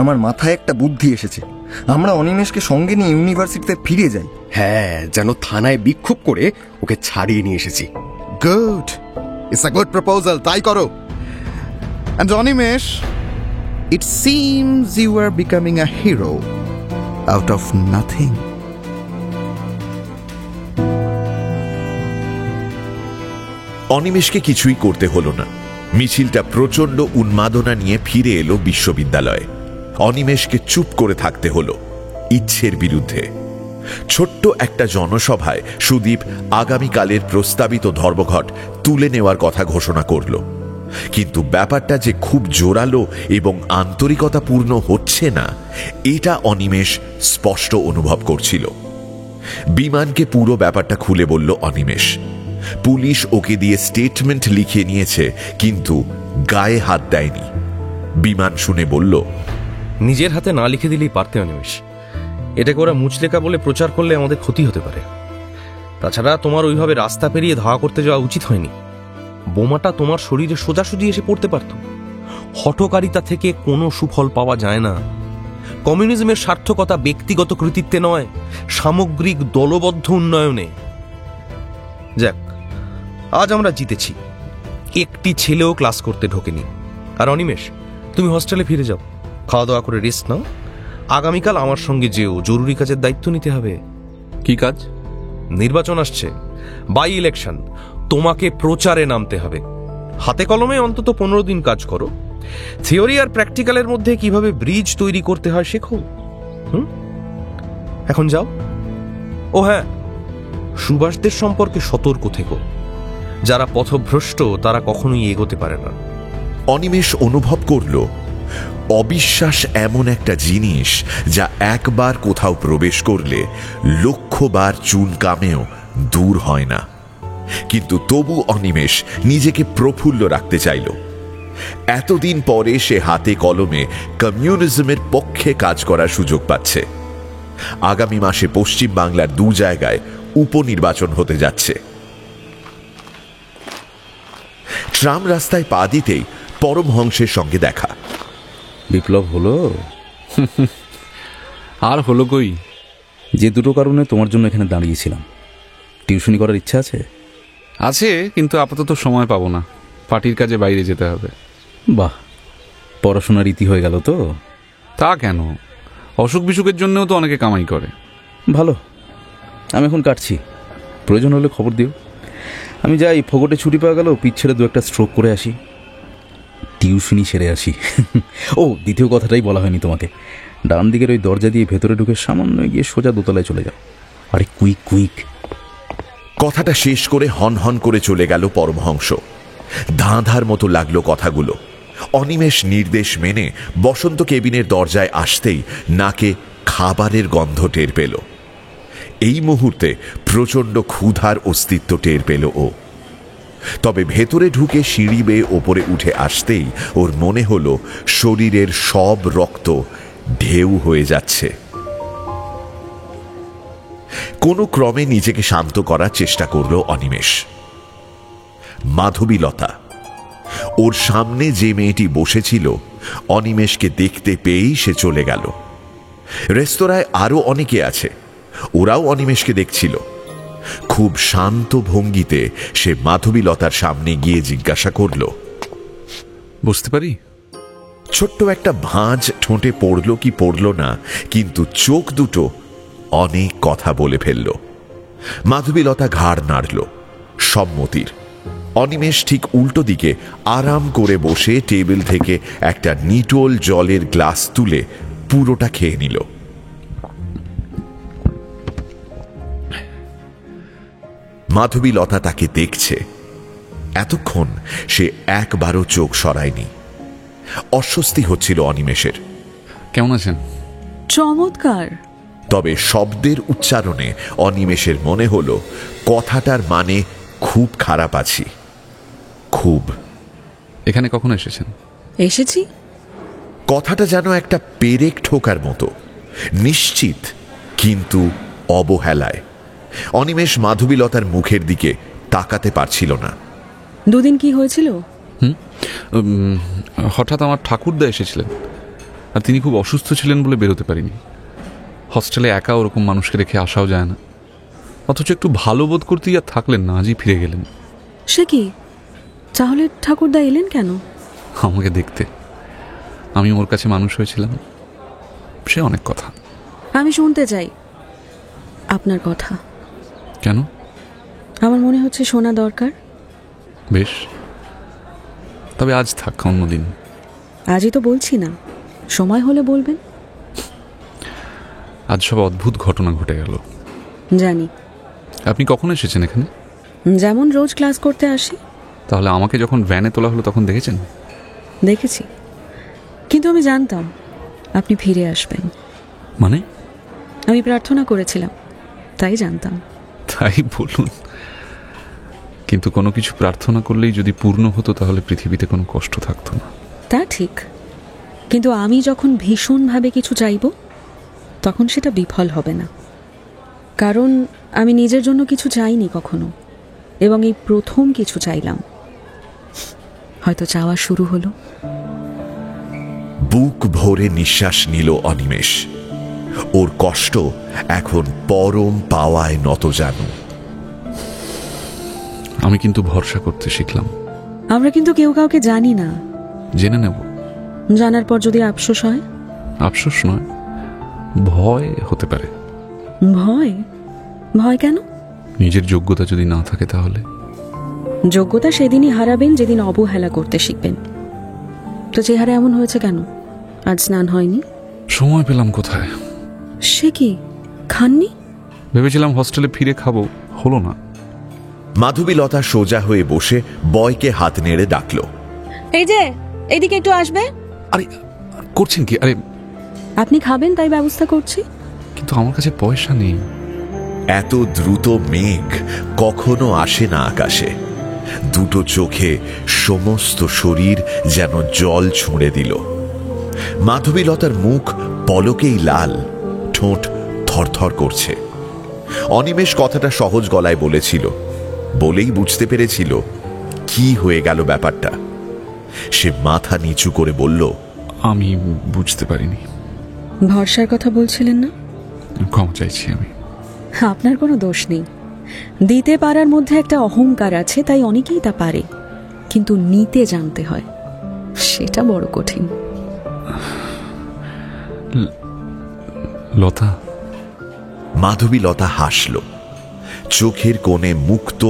আমার মাথায় একটা বুদ্ধি এসেছে। আমরা অনিমেষকে সঙ্গে নিয়ে ইউনিভার্সিটিতে ফিরে যাই। হ্যাঁ, যেন থানায় বিক্ষোভ করে ওকে ছাড়িয়ে নিয়ে এসেছি। Good, it's a good proposal. তাই করো। And Animesh, it seems you are becoming a hero. Out of nothing? অনিমেষকে কিছুই করতে হলো না। মিছিলটা প্রচন্ড উন্মাদনা নিয়ে ফিরে এলো বিশ্ববিদ্যালয়ে। অনিমেষকে চুপ করে থাকতে হলো, ইচ্ছের বিরুদ্ধে। ছোট্ট একটা জনসভায় সুদীপ আগামীকালের প্রস্তাবিত ধর্মঘট তুলে নেওয়ার কথা ঘোষণা করল, কিন্তু ব্যাপারটা যে খুব জোরালো এবং আন্তরিকতাপূর্ণ হচ্ছে না, এটা অনিমেষ স্পষ্ট অনুভব করছিল। বিমানকে পুরো ব্যাপারটা খুলে বলল অনিমেষ। পুলিশ ওকে দিয়ে স্টেটমেন্ট লিখিয়ে নিয়েছে, কিন্তু গায়ে হাত দেয়নি। বিমান শুনে বলল, নিজের হাতে না লিখে দিলেই পারতে অনিমেষ। এটাকে ওরা মুচলেখা বলে প্রচার করলে আমাদের ক্ষতি হতে পারে। তাছাড়া তোমার ওইভাবে রাস্তা পেরিয়ে ধাওয়া করতে যাওয়া উচিত হয়নি। বোমাটা তোমার শরীরে সোজাসুজি এসে পড়তে পারত। হঠকারিতা থেকে কোনো সুফল পাওয়া যায় না। কমিউনিজমের সার্থকতা ব্যক্তিগত কৃতিত্বে নয়, সামগ্রিক দলবদ্ধ উন্নয়নে। যাক, আজ আমরা জিতেছি। একটি ছেলেও ক্লাস করতে ঢোকেনি। আর অনিমেষ, তুমি হস্টেলে ফিরে যাও, খাওয়া দাওয়া করে রেস্ট নাও। আগামীকাল আমার সঙ্গে যেও, জরুরি কাজের দায়িত্ব নিতে হবে। কি কাজ? নির্বাচন আসছে, বাই ইলেকশন। তোমাকে প্রচারে নামতে হবে। হাতে কলমে অন্তত 15 দিন কাজ করো। থিওরি আর প্র্যাকটিক্যালের মধ্যে কিভাবে ব্রিজ তৈরি করতে হয় শেখো। এখন যাও। ও হ্যাঁ, সুভাষদের সম্পর্কে সতর্ক থেকো। যারা পথভ্রষ্ট তারা কখনোই এগোতে পারে না। অনিমেষ অনুভব করল, অবিশ্বাস এমন একটা জিনিস যা একবার কোথাও প্রবেশ করলে লক্ষবার চুন কামেও দূর হয় না। কিন্তু তবু অনিমেষ নিজেকে প্রফুল্ল রাখতে চাইল। এতদিন পরে সে হাতে কলমে কমিউনিজমের পক্ষে কাজ করার সুযোগ পাচ্ছে। আগামী মাসে পশ্চিম বাংলার 2 জায়গায় উপনির্বাচন হতে যাচ্ছে। ট্রাম রাস্তায় পা দিতেই পরমহংসের সঙ্গে দেখা। বিপ্লব হলো? আর হলো কই? যে দুটো কারণে তোমার জন্য এখানে দাঁড়িয়েছিলাম। টিউশনি করার ইচ্ছা আছে? আছে, কিন্তু আপাতত সময় পাবো না। পার্টির কাজে বাইরে যেতে হবে। বাহ, পড়াশোনার রীতি হয়ে গেল তো? তা কেন, অসুখ বিসুখের জন্যও তো অনেকে কামাই করে। ভালো, আমি এখন কাটছি, প্রয়োজন হলে খবর দিও। আমি যাই, ফোগটে ছুটি পাওয়া গেল, পিছনে 2-1টা স্ট্রোক করে আসি, টিউশনি সেরে আসি। ও, দ্বিতীয় কথাটাই বলা হয়নি তোমাকে। ডান দিকের ওই দরজা দিয়ে ভেতরে ঢুকে সামান্য গিয়ে সোজা দোতলায় চলে যাও। আরে কুইক কুইক। কথাটা শেষ করে হন হন করে চলে গেল পরমহংস। ধাঁধার মতো লাগলো কথাগুলো। অনিমেষ নির্দেশ মেনে বসন্ত কেবিনের দরজায় আসতেই নাকে খাবারের গন্ধ টের পেল। এই মুহূর্তে প্রচণ্ড ক্ষুধার অস্তিত্ব টের পেল ও। তবে ভেতরে ঢুকে সিঁড়ি বেয়ে ওপরে উঠে আসতেই ওর মনে হলো শরীরের সব রক্ত ঢেউ হয়ে যাচ্ছে। কোনো ক্রমে নিজেকে শান্ত করার চেষ্টা করল অনিমেষ। মাধবীলতা, ওর সামনে যে মেয়েটি বসেছিল, অনিমেষকে দেখতে পেয়েই সে চলে গেল। রেস্তোরাঁয় আরো অনেকে আছে, ওরাও অনিমেষকে দেখছিল। খুব শান্ত ভঙ্গিতে সে মাধবীলতার সামনে গিয়ে জিজ্ঞাসা করল, বুঝতে পারি? ছোট্ট একটা ভাঁজ ঠোঁটে পড়ল কি পড়ল না, কিন্তু চোখ দুটো অনেক কথা বলে ফেলল। মাধবীলতা ঘাড় নাড়ল সম্মতির। অনিমেষ ঠিক উল্টো দিকে আরাম করে বসে টেবিল থেকে একটা নিটোল জলের গ্লাস তুলে পুরোটা খেয়ে নিল। মাধবীলতা তাকে দেখছে। এতক্ষণ সে একবারও চোখ সরায়নি। অস্বস্তি হচ্ছিল অনিমেষের। কেমন আছেন? চমৎকার। তবে শব্দের উচ্চারণে অনিমেষের মনে হলো কথাটার মানে খুব খারাপ আছি। খুব। এখানে কখন এসেছেন? এসেছি। কথাটা যেন একটা পেরেক ঠোকার মতো, নিশ্চিত কিন্তু অবহেলায়। অনিমেষ মাধবীলতার মুখের দিকে তাকাতে পারছিল না। দুদিন কি হয়েছিল? হঠাৎ আমার ঠাকুরদা এসেছিলেন, আর তিনি খুব অসুস্থ ছিলেন বলে বেরোতে পারিনি। হস্টেলে একা ওরকম মানুষকে রেখে আসাও যায় না। অথচ একটু ভালো বোধ করতেই আর থাকলেন না, আজই ফিরে গেলেন। সে কি? তাহলে ঠাকুরদা এলেন কেন? আমাকে দেখতে। আমি ওর কাছে মানুষ হয়েছিলাম, সে অনেক কথা। আমি শুনতে চাই আপনার কথা। কেন? আমার মনে হচ্ছে শোনা দরকার। বেশ, তবে আজ থাক, অন্যদিন। আজই তো বলছি না, সময় হলে বলবেন। আজ সব অদ্ভুত ঘটনা ঘটে গেল। জানি। আপনি কখন এসেছেন এখানে? যেমন রোজ ক্লাস করতে আসি। তাহলে আমাকে যখন ভ্যানে তোলা হলো তখন দেখেছেন? দেখেছি, কিন্তু আমি জানতাম আপনি ফিরে আসবেন। মানে? আমি প্রার্থনা করেছিলাম, তাই জানতাম। তাই বলুন। কিন্তু কোনো কিছু প্রার্থনা করলেই যদি পূর্ণ হতো তাহলে পৃথিবীতে কোনো কষ্ট থাকতো না। তা ঠিক, কিন্তু আমি যখন ভীষণভাবে কিছু চাইব তখন সেটা বিফল হবে না, কারণ আমি নিজের জন্য কিছু চাইনি কখনো, এবং এই প্রথম কিছু চাইলাম। হয়তো চাওয়া শুরু হলো। বুক ভরে নিঃশ্বাস নিল অনিমেষ। ওর কষ্ট এখন পরম পাওয়ায় নতজানু। আমি কিন্তু ভরসা করতে শিখলাম। আমরা কিন্তু কেউ কাউকে জানি না। জেনে নেব। জানার পর যদি আফসোস হয়? আফসোস নয়, ভয় হতে পারে। ভয়? ভয় কেন? নিজের যোগ্যতা যদি না থাকে তাহলে? যোগ্যতা সেদিনই হারাবেন যেদিন অবহেলা করতে শিখবেন। তো চেহারা এমন হয়েছে কেন? আজ স্নান হয়নি? সময় পেলাম কোথায়? সে কি, খাননি? ভেবেছিলাম হোস্টেলে ফিরে খাবো, হলো না। মাধবীলতা সোজা হয়ে বসে বয়কে হাত নেড়ে ডাকল। এই যে, এইদিকে একটু আসবে। আরে করছেন কি? আরে আপনি খাবেন তাই ব্যবস্থা করছি। কিন্তু আমার কাছে পয়সা নেই। এত দ্রুত মেঘ কখনো আসে না আকাশে। দুটো চোখে সমস্ত শরীর যেন জল ছুঁড়ে দিল। মাধবীলতার মুখ পলকেই লাল, ঠোঁট থরথর করছে। অনিমেষ কথাটা সহজ গলায় বলেছিল, বলেই বুঝতে পেরেছিল কি হয়ে গেল ব্যাপারটা। সে মাথা নিচু করে বলল, আমি বুঝতে পারিনি। ভরসার কথা বলছিলেন না? ক্ষমা চাইছি আমি। আপনার কোনো দোষ নেই। দিতে পারার মধ্যে একটা অহংকার আছে, তাই অনেকেই তা পারে, কিন্তু নিতে জানতে হয়, সেটা বড় কঠিন। লতা। মাধবীলতা হাসল। চোখের কোণে মুক্ত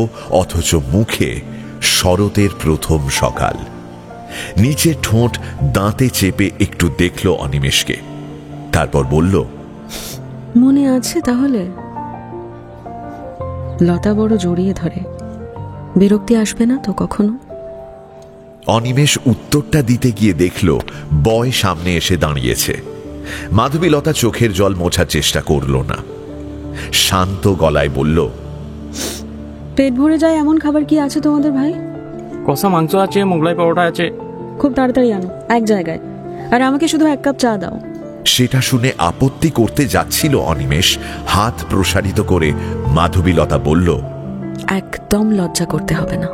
অথচ মুখে শরতের প্রথম সকাল। নিচে ঠোঁট দাঁতে চেপে একটু দেখল অনিমেষকে, তারপর বলল, মনে আছে তাহলে? লতা বড় জড়িয়ে ধরে। বিরক্তি আসবে না তো কখনো? অনিমেষ উত্তরটা দিতে গিয়ে দেখল বয় সামনে এসে দাঁড়িয়েছে। মাধবীলতা চোখের জল মোছার চেষ্টা করল না, শান্ত গলায় বলল, পেট ভরে যায় এমন খাবার কি আছে তোমাদের ভাই? কষা মাংস আছে, মোগলাই পরোটা আছে। খুব তাড়াতাড়ি আনো, এক জায়গায়। আর আমাকে শুধু 1 কাপ চা দাও। সেটা শুনে আপত্তি করতে যাচ্ছিল অনিমেষ, হাত প্রসারিত করে মাধবীলতা বলল, একদম লজ্জা করতে হবে না।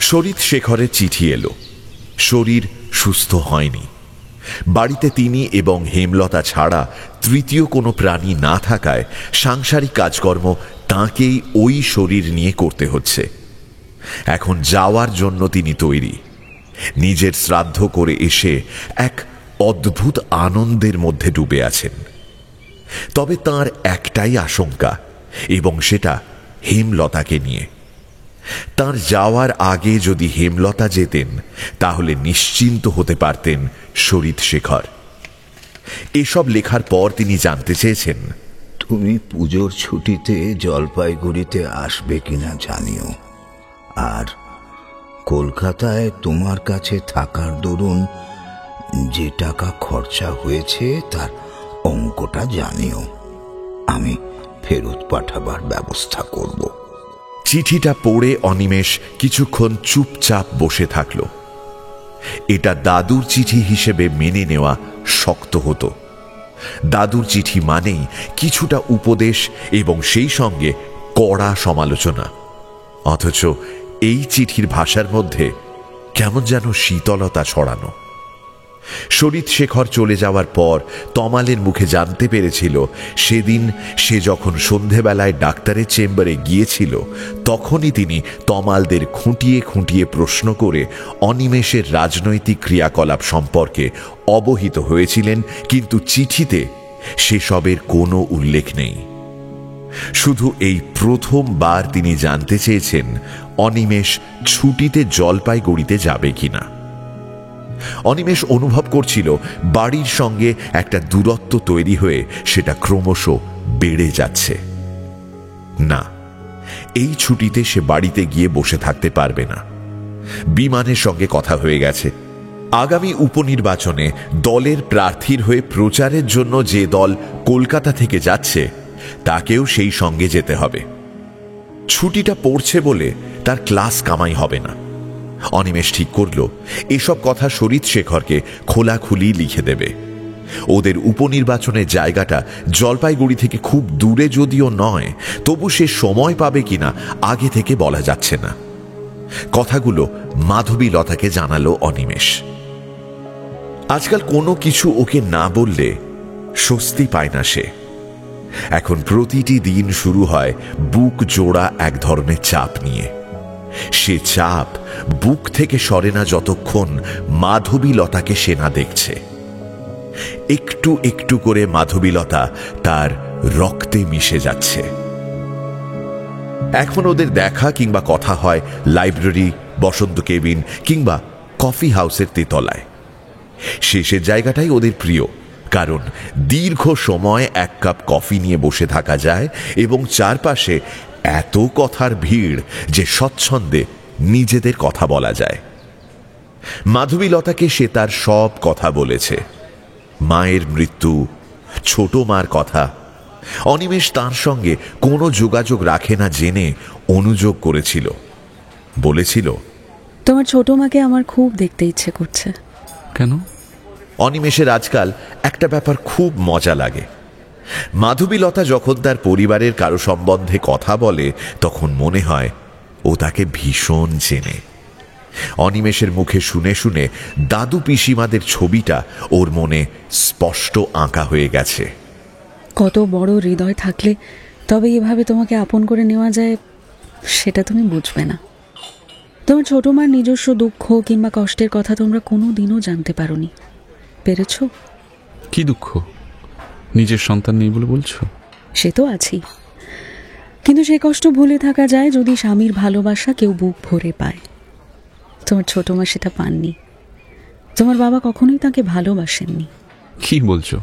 শরীর শেখরের চিঠি এলো। শরীর সুস্থ হয়নি। বাড়িতে তিনি এবং হেমলতা ছাড়া তৃতীয় কোনো প্রাণী না থাকায় সাংসারিক কাজকর্ম তাঁকেই ওই শরীর নিয়ে করতে হচ্ছে। এখন যাওয়ার জন্য তিনি তৈরি। নিজের শ্রাদ্ধ করে এসে এক অদ্ভুত আনন্দের মধ্যে ডুবে আছেন। তবে তাঁর একটাই আশঙ্কা, এবং সেটা হেমলতাকে নিয়ে। তার যাওয়ার আগে যদি হেমলতা যেতেন তাহলে নিশ্চিন্ত হতে পারতেন শরীর শেখর। এসব লেখার পর তিনি জানতে চেয়েছেন, তুমি পুজোর ছুটিতে জলপাইগুড়িতে আসবে কিনা জানিও, আর কলকাতায় তোমার কাছে থাকার দরুন যে টাকা খরচা হয়েছে তার অঙ্কটা জানিও। আমি ফেরত পাঠাবার ব্যবস্থা করব। চিঠিটা পড়ে অনিমেষ কিছুক্ষণ চুপচাপ বসে থাকল। এটা দাদুর চিঠি হিসেবে মেনে নেওয়া শক্ত হতো। দাদুর চিঠি মানেই কিছুটা উপদেশ এবং সেই সঙ্গে কড়া সমালোচনা। অথচ এই চিঠির ভাষার মধ্যে কেমন যেন শীতলতা ছড়ানো। শরীৎ শেখর চলে যাওয়ার পর তমালের মুখে জানতে পেরেছিল সেদিন সে যখন সন্ধেবেলায় ডাক্তারের চেম্বারে গিয়েছিল তখনই তিনি তমালদের খুঁটিয়ে খুঁটিয়ে প্রশ্ন করে অনিমেষের রাজনৈতিক ক্রিয়াকলাপ সম্পর্কে অবহিত হয়েছিলেন, কিন্তু চিঠিতে সেসবের কোনো উল্লেখ নেই। শুধু এই প্রথমবার তিনি জানতে চেয়েছেন অনিমেষ ছুটিতে জলপাইগুড়িতে যাবে কিনা। অনিমেষ অনুভব করছিল বাড়ির সঙ্গে একটা দূরত্ব তৈরি হয়ে সেটা ক্রমশ বেড়ে যাচ্ছে। না, এই ছুটিতে সে বাড়িতে গিয়ে বসে থাকতে পারবে না। বিমানের সঙ্গে কথা হয়ে গেছে, আগামী উপনির্বাচনে দলের প্রার্থীর হয়ে প্রচারের জন্য যে দল কলকাতা থেকে যাচ্ছে তাকেও সেই সঙ্গে যেতে হবে। ছুটিটা পড়ছে বলে তার ক্লাস কামাই হবে না। অনিমেষ ঠিক করল এসব কথা শরীৎ শেখরকে খোলাখুলি লিখে দেবে। ওদের উপনির্বাচনের জায়গাটা জলপাইগুড়ি থেকে খুব দূরে যদিও নয়, তবু সে সময় পাবে কিনা আগে থেকে বলা যাচ্ছে না। কথাগুলো মাধবীলতাকে জানালো অনিমেষ। আজকাল কোনো কিছু ওকে না বললে স্বস্তি পায় না সে। এখন প্রতিটি দিন শুরু হয় বুক জোড়া এক ধরনের চাপ নিয়ে। সে চাপ বুক থেকে সরে না যতক্ষণ মাধবীলতাকে সে না দেখছে। একটু একটু করে মাধবীলতা তার রক্তে মিশে যাচ্ছে। এখন ওদের দেখা কিংবা কথা হয় লাইব্রেরি, বসন্ত কেবিন কিংবা কফি হাউসের তেতলায়। শেষের জায়গাটাই ওদের প্রিয়, কারণ দীর্ঘ সময় এক কাপ কফি নিয়ে বসে থাকা যায় এবং চারপাশে এত কথার ভিড় যে স্বচ্ছন্দে নিজেদের কথা বলা যায়। মাধবীলতাকে সে তার সব কথা বলেছে, মায়ের মৃত্যু, ছোট মার কথা। অনিমেষ তার সঙ্গে কোনো যোগাযোগ রাখে না জেনে অনুযোগ করেছিল, বলেছিল, তোমার ছোট মাকে আমার খুব দেখতে ইচ্ছে করছে। কেন? অনিমেষের আজকাল একটা ব্যাপার খুব মজা লাগে। মাধবীলতা যখন তার পরিবারের কারো সম্বন্ধে কথা বলে তখন মনে হয় ও তাকে ভীষণ চেনে। অনিমেষের মুখে শুনে শুনে দাদু পিসিমাদের ছবিটা ওর মনে স্পষ্ট আঁকা হয়ে গেছে। কত বড় হৃদয় থাকলে তবে এভাবে তোমাকে আপন করে নেওয়া যায় সেটা তুমি বুঝবে না। তোমার ছোট মার নিজস্ব দুঃখ কিংবা কষ্টের কথা তোমরা কোনো দিনও জানতে পারোনি, পেরেছ? কি দুঃখ? নিজের সন্তান নেই বলে বলছো? সে তো আছেই, কিন্তু সে কষ্ট ভুলে থাকা যায় যদি স্বামীর ভালোবাসা কেউ বুক ভরে পায়। তোমার ছোট মা সেটা পাননি। তোমার বাবা কখনোই তাকে ভালোবাসেননি। কি বলছো?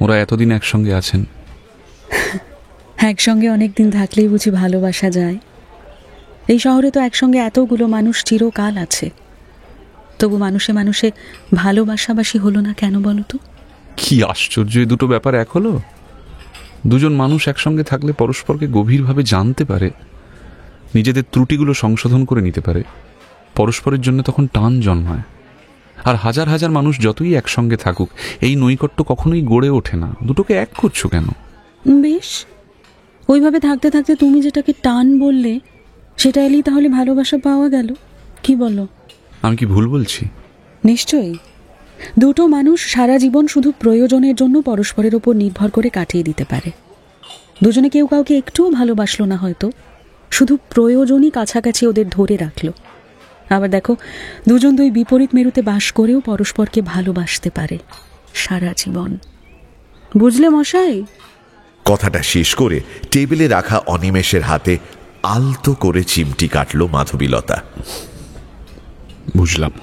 ওরা এতদিন একসঙ্গে আছেন। একসঙ্গে অনেক দিন থাকলেই বুঝি ভালোবাসা যায়? এই শহরে তো একসঙ্গে এতগুলো মানুষ চিরকাল আছে, তবু মানুষে মানুষে ভালোবাসাবাসি হলো না কেন বলো তো? কি আশ্চর্য, এই দুটো ব্যাপার এক হলো। দুজন মানুষ একসঙ্গে থাকলে পরস্পরকে গভীরভাবে জানতে পারে, নিজেদের ত্রুটিগুলো সংশোধন করে নিতে পারে, পরস্পরের জন্য তখন টান জন্মায়। আর হাজার হাজার মানুষ যতই একসঙ্গে থাকুক এই নৈকট্য কখনোই গড়ে ওঠে না। দুটোকে এক করছো কেন? বেশ, ওইভাবে থাকতে থাকতে তুমি যেটাকে টান বললে সেটা এলেই তাহলে ভালোবাসা পাওয়া গেল, কি বলো? আমি কি ভুল বলছি? নিশ্চয়ই। দুটো মানুষ সারা জীবন শুধু প্রয়োজনের জন্য পরস্পরের ওপর নির্ভর করে কাটিয়ে দিতে পারে। দুজনে কেউ কাউকে একটুও ভালোবাসলো না, হয়তো শুধু প্রয়োজনই কাছাকাছি ওদের ধরে রাখলো। আবার দেখো, দুজন দুই বিপরীত মেরুতে বাস করেও পরস্পরকে ভালোবাসতে পারে সারা জীবন। বুঝলে মশাই? কথাটা শেষ করে টেবিলে রাখা অনিমেষের হাতে আলতো করে চিমটি কাটল মাধবীলতা। বুঝলাম।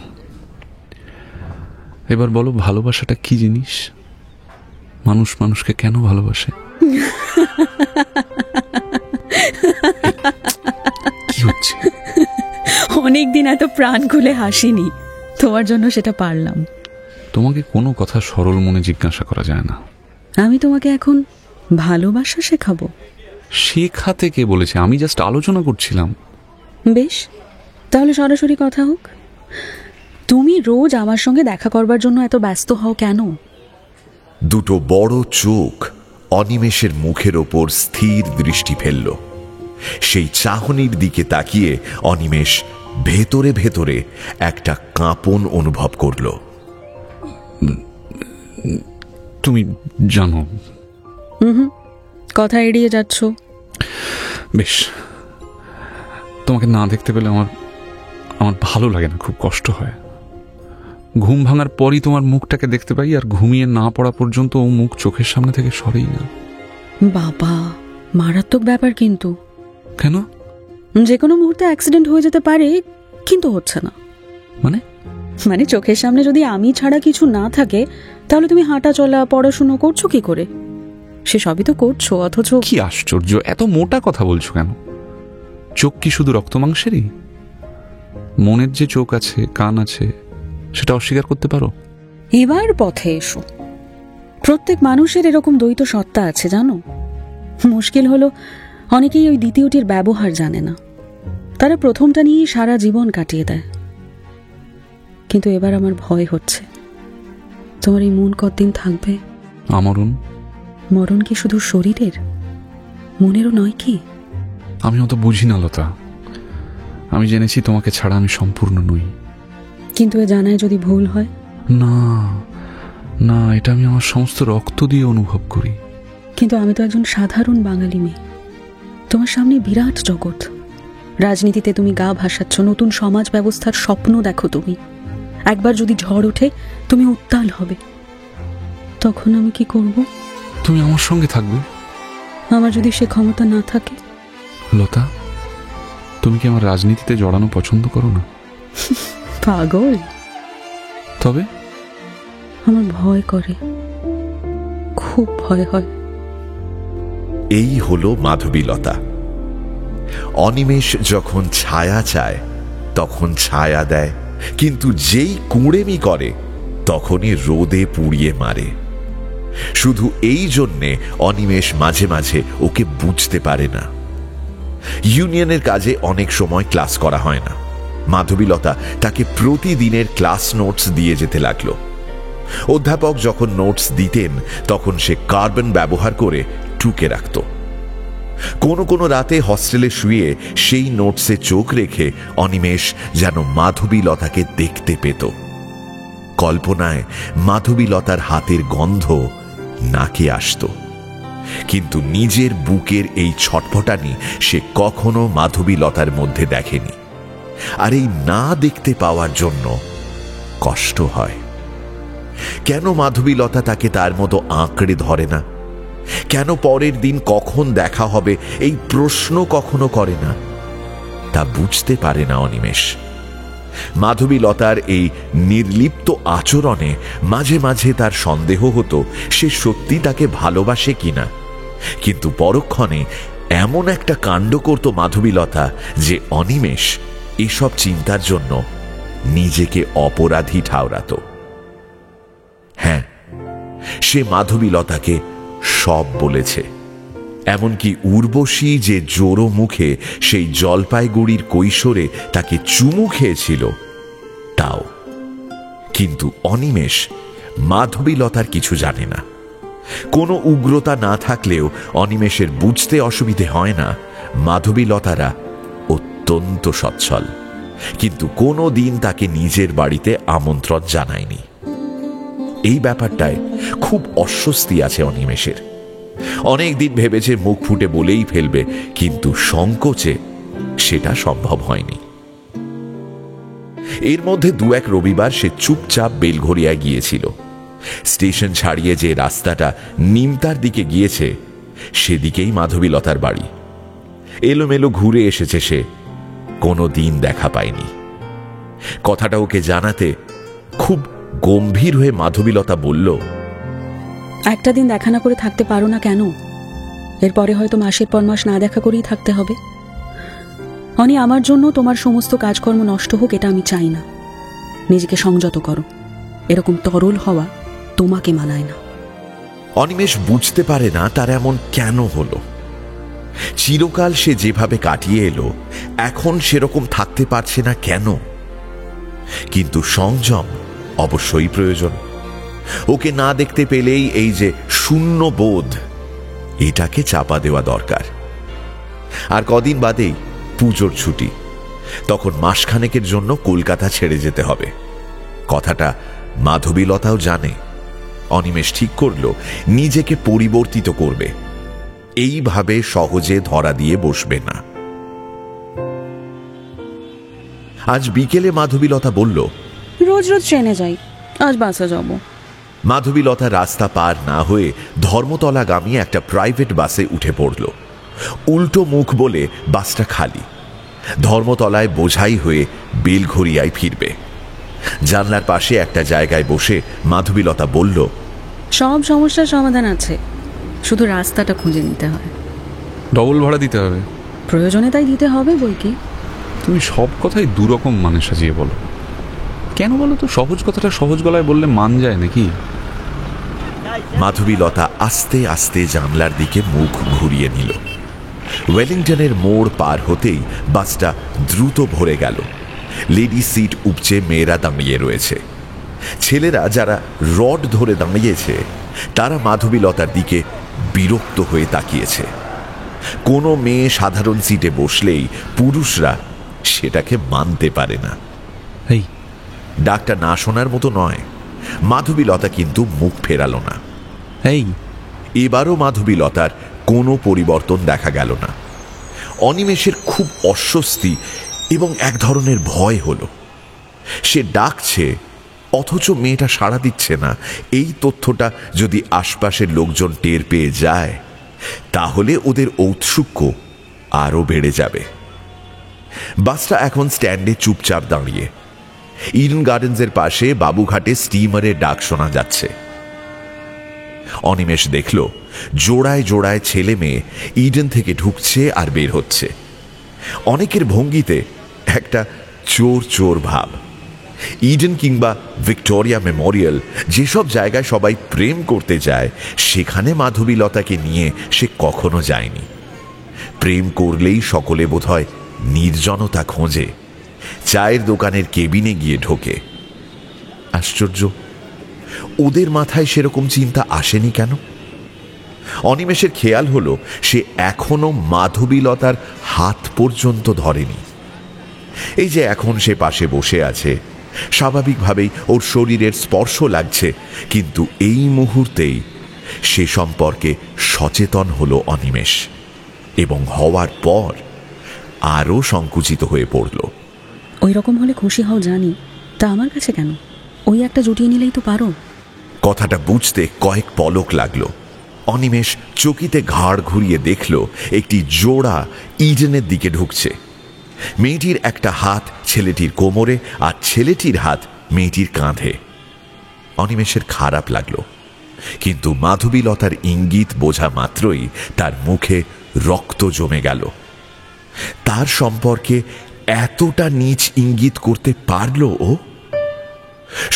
এবার বলো, ভালোবাসাটা কি জিনিস? মানুষ মানুষকে কেন ভালোবাসে? কি হচ্ছে? অনেকদিন এত প্রাণ খুলে হাসিনি, তোমার জন্য সেটা পারলাম। তোমাকে কোনো কথা সরল মনে জিজ্ঞাসা করা যায় না। আমি তোমাকে এখন ভালোবাসা শেখাবো? শেখাতে কে বলেছে? আমি জাস্ট আলোচনা করছিলাম। বেশ, তাহলে সরাসরি কথা হোক। তুমি রোজ আমার সঙ্গে দেখা করবার জন্য এত ব্যস্ত হও কেন? দুটো বড় চোখ অনিমেষের মুখের ওপর স্থির দৃষ্টি ফেলল। সেই চাহনির দিকে তাকিয়ে অনিমেষ ভেতরে ভেতরে একটা কাঁপন অনুভব করল। তুমি জানো। কথা এড়িয়ে যাচ্ছ। বেশ, তোমাকে না দেখতে পেলে আমার ভালো লাগে না, খুব কষ্ট হয়। ঘুম ভাঙার পরই তোমার মুখটাকে দেখতে পাই, আর ঘুমিয়ে না পড়া পর্যন্ত ও মুখ চোখের সামনে থেকে সরেই না। বাবা, মারাত্মক ব্যাপার কিন্তু। কেন? যে কোনো মুহূর্তে অ্যাক্সিডেন্ট হয়ে যেতে পারে, কিন্তু হচ্ছে না। মানে চোখের সামনে যদি আমি ছাড়া কিছু না থাকে, তাহলে তুমি হাঁটা চলা পড়াশুনো করছো কি করে? সে সবই তো করছো, অথচ। কি আশ্চর্য, এত মোটা কথা বলছো কেন? চোখ কি শুধু রক্ত মাংসেরই? মনের যে চোখ আছে, কান আছে, সেটা অস্বীকার করতে পারো? এবার পথে এসো। প্রত্যেক মানুষের এরকম দ্বৈত সত্তা আছে, জানো। মুশকিল হলো অনেকেই ওই দ্বিতীয়টির ব্যবহার জানে না। তারা প্রথমটা নিয়েই সারা জীবন কাটিয়ে দেয়। কিন্তু এবার আমার ভয় হচ্ছে, তোমার এই মন কতদিন থাকবে? আমরণ। মরণ কি শুধু শরীরের, মনেরও নয় কি? আমি অত বুঝি না লতা। আমি জেনেছি তোমাকে ছাড়া আমি সম্পূর্ণ নই। কিন্তু এ জানায় যদি ভুল হয়? না না, এটা আমি আমার সমস্ত রক্ত দিয়ে অনুভব করি। কিন্তু আমি তো একজন সাধারণ বাঙালি মেয়ে। তোমার সামনে বিরাট জগৎ। রাজনীতিতে তুমি গা ভাসাচ্ছ, নতুন সমাজ ব্যবস্থার স্বপ্ন দেখো তুমি। একবার যদি ঝড় ওঠে, তুমি উত্তাল হবে। তখন আমি কি করব? তুমি আমার সঙ্গে থাকবে। আমার যদি সে ক্ষমতা না থাকে? লতা, তুমি কি আমার রাজনীতিতে জড়ানো পছন্দ করো না? পাগল। তবে আমার ভয় করে, খুব ভয় হয়। এই হলো মাধবীলতা। অনিমেষ যখন ছায়া চায় তখন ছায়া দেয়, কিন্তু যেই কুঁড়েমি করে তখনই রোদে পুড়িয়ে মারে। শুধু এই জন্যে অনিমেষ মাঝে মাঝে ওকে বুঝতে পারে না। ইউনিয়নের কাজে অনেক সময় ক্লাস করা হয় না। মাধবীলতা তাকে প্রতিদিনের ক্লাস নোটস দিয়ে যেতে লাগলো। অধ্যাপক যখন নোটস দিতেন তখন সে কার্বন ব্যবহার করে টুকে রাখত। কোনো কোনো রাতে হস্টেলে শুয়ে সেই নোটসে চোখ রেখে অনিমেষ যেন মাধবীলতাকে দেখতে পেত। কল্পনায় মাধবীলতার হাতের গন্ধ নাকে আসত, কিন্তু নিজের বুকের এই ছটফটানি সে কখনো মাধবীলতার মধ্যে দেখেনি। আর এই না দেখতে পাওয়ার জন্য কষ্ট হয়। কেন মাধবীলতা তাকে তার মতো আঁকড়ে ধরে না? কেন পরের দিন কখন দেখা হবে এই প্রশ্ন কখনো করে না? তা বুঝতে পারে না অনিমেষ। মাধবীলতার এই নির্লিপ্ত আচরণে মাঝে মাঝে তার সন্দেহ হতো সে সত্যি তাকে ভালোবাসে কিনা। কিন্তু পরক্ষণে এমন একটা কাণ্ড করত মাধবীলতা যে অনিমেষ এসব চিন্তার জন্য নিজেকে অপরাধী ঠাওরাত। হ্যাঁ, সে মাধবীলতাকে সব বলেছে। এমনকি উর্বশী যে জোড়ো মুখে সেই জলপাইগুড়ির কৈশোরে তাকে চুমু খেয়েছিল তাও। কিন্তু অনিমেষ মাধবীলতার কিছু জানে না। কোনো উগ্রতা না থাকলেও অনিমেষের বুঝতে অসুবিধে হয় না মাধবীলতারা অত্যন্ত সচ্ছল, কিন্তু কোনো দিন তাকে নিজের বাড়িতে আমন্ত্রণ জানায়নি। এই ব্যাপারটায় খুব অস্বস্তি আছে অনিমেষের। অনেকদিন ভেবেছে মুখ ফুটে বলেই ফেলবে, কিন্তু সংকোচে সেটা সম্ভব হয়নি। এর মধ্যে দু এক রবিবার সে চুপচাপ বেলঘরিয়ায় গিয়েছিল। স্টেশন ছাড়িয়ে যে রাস্তাটা নিমতার দিকে গিয়েছে সেদিকেই মাধবীলতার বাড়ি। এলোমেলো ঘুরে এসেছে সে, কোনো দিন দেখা পায়নি। কথাটা ওকে জানাতে খুব গম্ভীর হয়ে মাধবীলতা বলল, একটা দিন দেখা না করে থাকতে পারো না কেন? এরপরে হয়তো মাসের পর মাস না দেখা করেই থাকতে হবে। অনি, আমার জন্য তোমার সমস্ত কাজকর্ম নষ্ট হোক এটা আমি চাই না। নিজেকে সংযত করো। এরকম তরল হওয়া তোমাকে মানায় না। অনিমেষ বুঝতে পারে না তার এমন কেন হলো। চিরকাল সে যেভাবে কাটিয়ে এলো এখন সেরকম থাকতে পারছে না কেন? কিন্তু সংযম অবশ্যই প্রয়োজন। ওকে না দেখতে পেলেই এই যে শূন্য বোধ, এটাকে চাপা দেওয়া দরকার। আর কদিন বাদেই পুজোর ছুটি, তখন মাসখানেকের জন্য কলকাতা ছেড়ে যেতে হবে। কথাটা মাধবীলতাও জানে। অনিমেষ ঠিক করল নিজেকে পরিবর্তিত করবে, এইভাবে সহজে ধরা দিয়ে বসবে না। আজ বিকেলে মাধবীলতা বলল, রোজ রোজ ট্রেনে যাই, আজ বাসে যাব। মাধবীলতা রাস্তা পার না হয়ে ধর্মতলাগামী একটা প্রাইভেট বাসে উঠে পড়ল। উল্টো মুখ বলে বাসটা খালি। ধর্মতলায় বোঝাই হয়ে বেলঘরিয়ায় ফিরবে। জানলার পাশে একটা জায়গায় বসে মাধবীলতা বলল, সব সমস্যার সমাধান আছে, শুধু রাস্তাটা খুঁজে নিতে হয়। ডবল ভাড়া দিতে হবে? প্রয়োজনে তাই দিতে হবে বই কি। তুমি সব কথাই দুরকম মানে সাজিয়ে বলো কেন বলো তো? সহজ কথাটা সহজ গলায় বললে মান যায় নাকি? মাধবীলতা আস্তে আস্তে জানলার দিকে মুখ ঘুরিয়ে নিল। ওয়েলিংটনের মোড় পার হতেই বাসটা দ্রুত ভরে গেল। লেডি সিট উপচে মেয়েরা দাঁড়িয়ে রয়েছে। ছেলেরা যারা রড ধরে দাঁড়িয়েছে তারা মাধবীলতার দিকে বিরক্ত হয়ে তাকিয়েছে। কোনো মেয়ে সাধারণ সিটে বসলেই পুরুষরা সেটাকে মানতে পারে না। ডাকটা না শোনার মতো নয়। মাধবীলতা কিন্তু মুখ ফেরালো না। এবারও মাধবীলতার কোনো পরিবর্তন দেখা গেল না। অনিমেষের খুব অস্বস্তি এবং এক ধরনের ভয় হলো। সে ডাকছে অথচ মেয়েটা সাড়া দিচ্ছে না। এই তথ্যটা যদি আশপাশের লোকজন টের পেয়ে যায় তাহলে ওদের ঔৎসুক্য আরো বেড়ে যাবে। বাসটা এখন স্ট্যান্ডে চুপচাপ দাঁড়িয়ে। ইডেন গার্ডেন্সের পাশে বাবুঘাটে স্টিমারের ডাক শোনা যাচ্ছে। অনিমেষ দেখল জোড়ায় জোড়ায় ছেলে মেয়ে ইডেন থেকে ঢুকছে আর বের হচ্ছে। অনেকের ভঙ্গিতে একটা চোর চোর ভাব। ইডেন কিংবা ভিক্টোরিয়া মেমোরিয়াল যেসব জায়গায় সবাই প্রেম করতে যায় সেখানে মাধবীলতাকে নিয়ে সে কখনো যায়নি। প্রেম করলেই সকলে বোধহয় নির্জনতা খোঁজে, চায়ের দোকানের কেবিনে গিয়ে ঢোকে। আশ্চর্য, ওদের মাথায় সেরকম চিন্তা আসেনি কেন? অনিমেষের খেয়াল হলো সে এখনো মাধবীলতার হাত পর্যন্ত ধরেনি। এই যে এখন সে পাশে বসে আছে, স্বাভাবিকভাবেই ওর শরীরের স্পর্শ লাগছে, কিন্তু এই মুহূর্তেই সে সম্পর্কে সচেতন হলো অনিমেষ এবং হওয়ার পর আরও সংকুচিত হয়ে পড়ল। ওই রকম হলে খুশি হও জানি, তা আমার কাছে কেন? ওই একটা জুটিয়ে নিলেই তো পারো। কথাটা বুঝতে কয়েক পলক লাগলো। অনিমেষ চকিতে ঘাড় ঘুরিয়ে দেখল একটি জোড়া ইডেনের দিকে ঢুকছে। মেয়েটির একটা হাত ছেলেটির কোমরে আর ছেলেটির হাত মেয়েটির কাঁধে। অনিমেষের খারাপ লাগলো, কিন্তু মাধবীলতার ইঙ্গিত বোঝা মাত্রই তার মুখে রক্ত জমে গেল। তার সম্পর্কে এতটা নীচ ইঙ্গিত করতে পারল ও?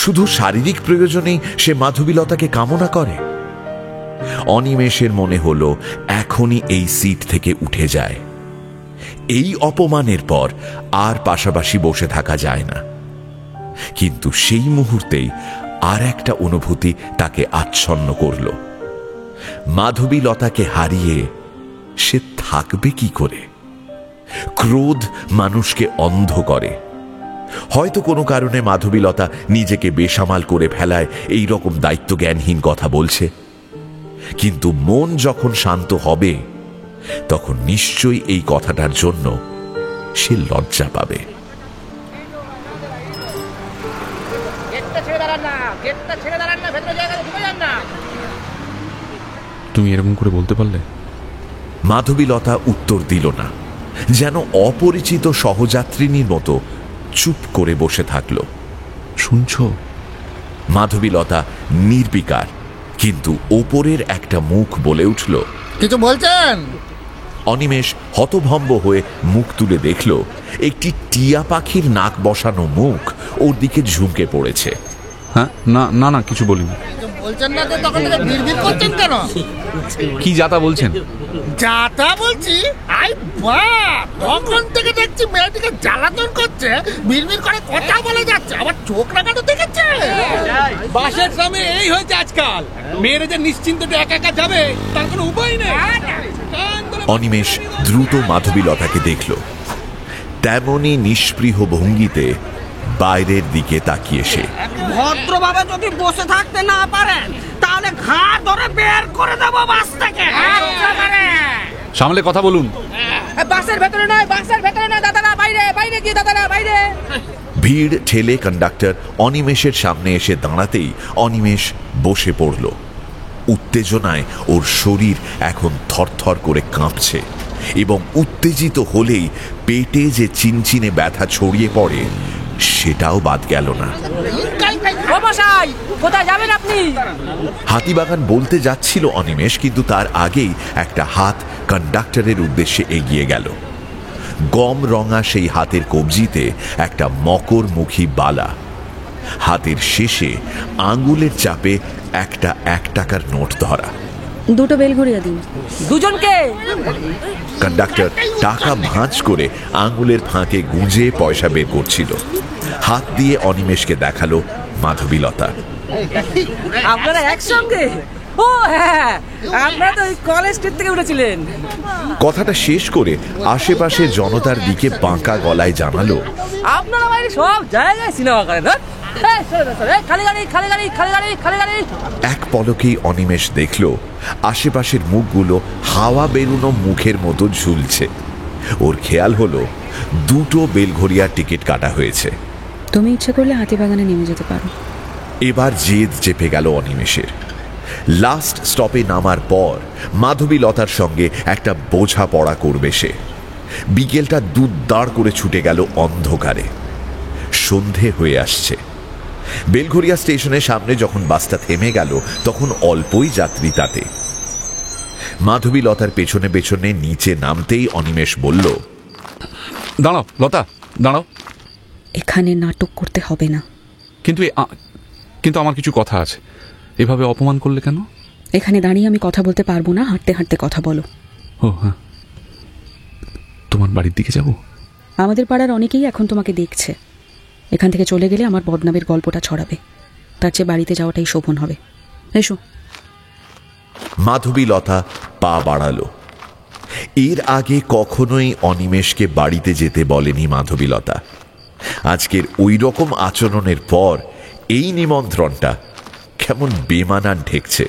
শুধু শারীরিক প্রয়োজনেই সে মাধবীলতাকে কামনা করে। অনিমেষের মনে হলো এখনই এই সিট থেকে উঠে যায়। এই অপমানের পর আর পাশাপাশি বসে থাকা যায় না। কিন্তু সেই মুহূর্তেই আর একটা অনুভূতি তাকে আচ্ছন্ন করল। মাধবীলতাকে হারিয়ে সে থাকবে কি করে? ক্রোধ মানুষকে অন্ধ করে। হয়তো কোনো কারণে মাধবীলতা নিজেকে বেসামাল করে ফেলায় এই রকম দায়িত্বজ্ঞানহীন কথা বলছে, কিন্তু মন যখন শান্ত হবে তখন নিশ্চয়ই এই কথাটার জন্য সে লজ্জা পাবে। তুমি এরকম করে বলতে পারলে? মাধবীলতা উত্তর দিল না, যেন অপরিচিত সহযাত্রিনীর মতো চুপ করে বসে থাকল। শুনছো? মাধবীলতা নির্বিকার, কিন্তু ওপরের একটা মুখ বলে উঠল, কিছু বলছেন? অনিমেষ হতভম্ব হয়ে মুখ তুলে দেখল একটি টিয়া পাখির নাক বসানো মুখ ওর দিকে ঝুঁকে পড়েছে। হ্যাঁ, না না না, কিছু বলিনি। বলছেন না তো, তখন থেকে বিড়বিড় করছেন কেন? কি যাতা বলছেন? যাতা বলছি? আই বাপ, তখন থেকে দেখছি মেয়েটিকে জ্বালাতন করছে, বিড়বিড় করে কথা বলে যাচ্ছে, আবার চোখ লাগানো দেখেছে। বাসের সামনে এই হয়েছে আজকাল, মেয়েরা যে নিশ্চিন্তে একা একা যাবে তার কোনো উপায় নেই। অনিমেষ দ্রুত মাধবীলতাকে দেখল, তেমনি নিষ্পৃহ ভঙ্গিতে বাইরের দিকে তাকিয়ে সে। ভদ্রভাবে যদি বসে থাকতে না পারেন তাহলে ঘাড় ধরে বের করে দেবো বাস থেকে। সামলে কথা বলুন। বাসের ভেতরে নয়, বাসের ভেতরে নয় দাদারা, বাইরে বাইরে গিয়ে দাদারা বাইরে। ভিড় ঠেলে কন্ডাক্টর অনিমেষের সামনে এসে দাঁড়াতেই অনিমেষ বসে পড়ল। উত্তেজনায় ওর শরীর এখন থরথর করে কাঁপছে এবং উত্তেজিত হলেই পেটে যে চিনচিনে ব্যথা ছড়িয়ে পড়ে সেটাও বাদ গেল না। কোথায় যাবেন আপনি? হাতিবাগান বলতে যাচ্ছিল অনিমেষ, কিন্তু তার আগেই একটা হাত কন্ডাক্টরের উদ্দেশ্যে এগিয়ে গেল। গম রঙা সেই হাতের কবজিতে একটা মকরমুখী বালা, হাতের শেষে আঙ্গুলের চাপে একটা 1 টাকার নোট ধরা। 2টো বেলঘড়িয়া দিন। দুজনকে? কন্ডাক্টর টাকা ভাঁজ করে আঙ্গুলের ফাঁকে গুঁজে পয়সা বের করছিল। হাত দিয়ে অনিমেষকে দেখালো মাধবীলতা। আপনারা একসঙ্গে? ও হ্যাঁ, আপনারা তো কলেজ স্ট্রিট থেকে উঠেছিলেন। কথাটা শেষ করে আশেপাশে জনতার দিকে বাঁকা গলায় জানালো, আপনারা বাইরে সব জায়গায় সিনেমা করেন। খালি গাড়ি, খালি গাড়ি, খালি গাড়ি, খালি গাড়ি। এক পলকেই অনিমেষ দেখল আশেপাশের মুখগুলো হাওয়া বেরুনো মুখের মতো ঝুলছে। ওর খেয়াল হলো 2টো বেলঘড়িয়ার টিকিট কাটা হয়েছে। তুমি ইচ্ছে করলে হাতিবাগানে নেমে যেতে পারো। এবার জেদ চেপে গেল অনিমেষের। লাস্ট স্টপে নামার পর মাধবীলতার সঙ্গে একটা বোঝাপড়া করবে সে। বিকেলটা দুধদাড় করে ছুটে গেল অন্ধকারে। সন্ধে হয়ে আসছে। বেলঘড়িয়া স্টেশনের সামনে যখন বাসটা থেমে গেল তখন অল্পই যাত্রী তাতে। মাধবীলতার পেছনে পেছনে নিচে নামতেই অনিমেষ বলল, দাঁড়াও লতা, দাঁড়াও। এখানে নাটক করতে হবে না। কিন্তু আমার কিছু কথা আছে। এভাবে অপমান করলে কেন? এখানে দাঁড়িয়ে আমি কথা বলতে পারবো না, হাঁটতে হাঁটতে কথা বলো। ও হ্যাঁ, তোমার বাড়ির দিকে যাব? আমাদের পাড়ার অনেকেই এখন তোমাকে দেখছে। এখান থেকে চলে গেলে আমার বদনামের গল্পটা ছড়াবে। তার চেয়ে বাড়িতে যাওয়াটাই শোভন হবে। এসো। মাধবীলতা পা বাড়ালো। এর আগে কখনোই অনিমেষকে বাড়িতে যেতে বলেনি মাধবীলতা। আজকের ওই রকম আচরণের পর এই নিমন্ত্রণটা কেমন বেমানান ঠেকছে।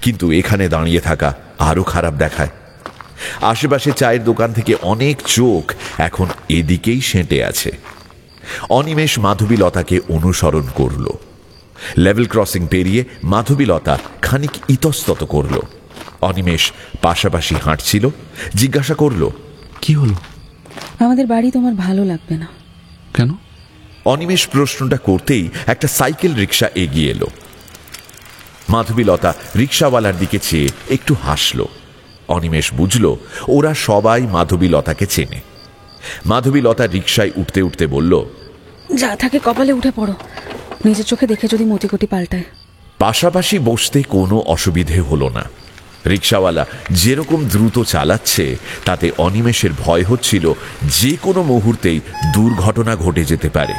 কিন্তু এখানে দাঁড়িয়ে থাকা আরো খারাপ দেখায়। আশেপাশে চায়ের দোকান থেকে অনেক চোখ এখন এদিকেই সেঁটে আছে। অনিমেষ মাধবীলতাকে অনুসরণ করল। লেভেল ক্রসিং পেরিয়ে মাধবীলতা খানিক ইতস্তত করল। অনিমেষ পাশাপাশি হাঁটছিল। জিজ্ঞাসা করল, কি হলো? আমাদের বাড়ি তোমার ভালো লাগবে না কেন? অনিমেষ প্রশ্নটা করতেই একটা সাইকেল রিক্সা এগিয়ে এলো। মাধবীলতা রিক্সাওয়ালার দিকে চেয়ে একটু হাসল। অনিমেষ বুঝল ওরা সবাই মাধবীলতাকে চেনে। মাধবীলতা রিক্সায় উঠতে উঠতে বলল, যা থাকে কপালে উঠে পড়ো। নিজের চোখে দেখে যদি মতিগতি পাল্টায়। পাশাপাশি বসতে কোনো অসুবিধে হলো না। রিক্সাওয়ালা যেরকম দ্রুত চালাচ্ছে তাতে অনিমেষের ভয় হচ্ছিল যে কোনো মুহূর্তেই দুর্ঘটনা ঘটে যেতে পারে।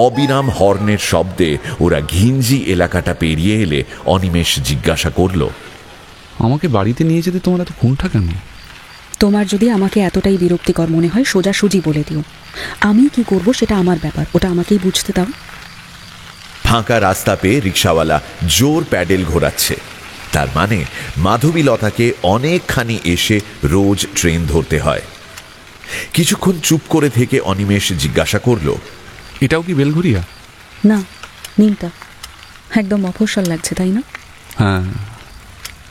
অবিরাম হর্নের শব্দে ওরা ঘিঞ্জি এলাকাটা পেরিয়ে এলে অনিমেষ জিজ্ঞাসা করল, আমাকে বাড়িতে নিয়ে যেতে তোমার এত কুণ্ঠা কেন? তোমার যদি আমাকে এতটাই বিরক্তিকর মনে হয় সোজাসুজি বলে দিও। আমি কি করব সেটা আমার ব্যাপার, ওটা আমাকেই বুঝতে দাও। ফাঁকা রাস্তা পেয়ে রিক্সাওয়ালা জোর প্যাডেল ঘোরাচ্ছে। তার মানে মাধবীলতাকে অনেকখানি এসে রোজ ট্রেন ধরতে হয়। কিছুক্ষণ চুপ করে থেকে অনিমেষ জিজ্ঞাসা করল, এটাও কি বেলঘড়িয়া? না, নিমটা। একদম মফস্বল লাগছে তাই না? হ্যাঁ,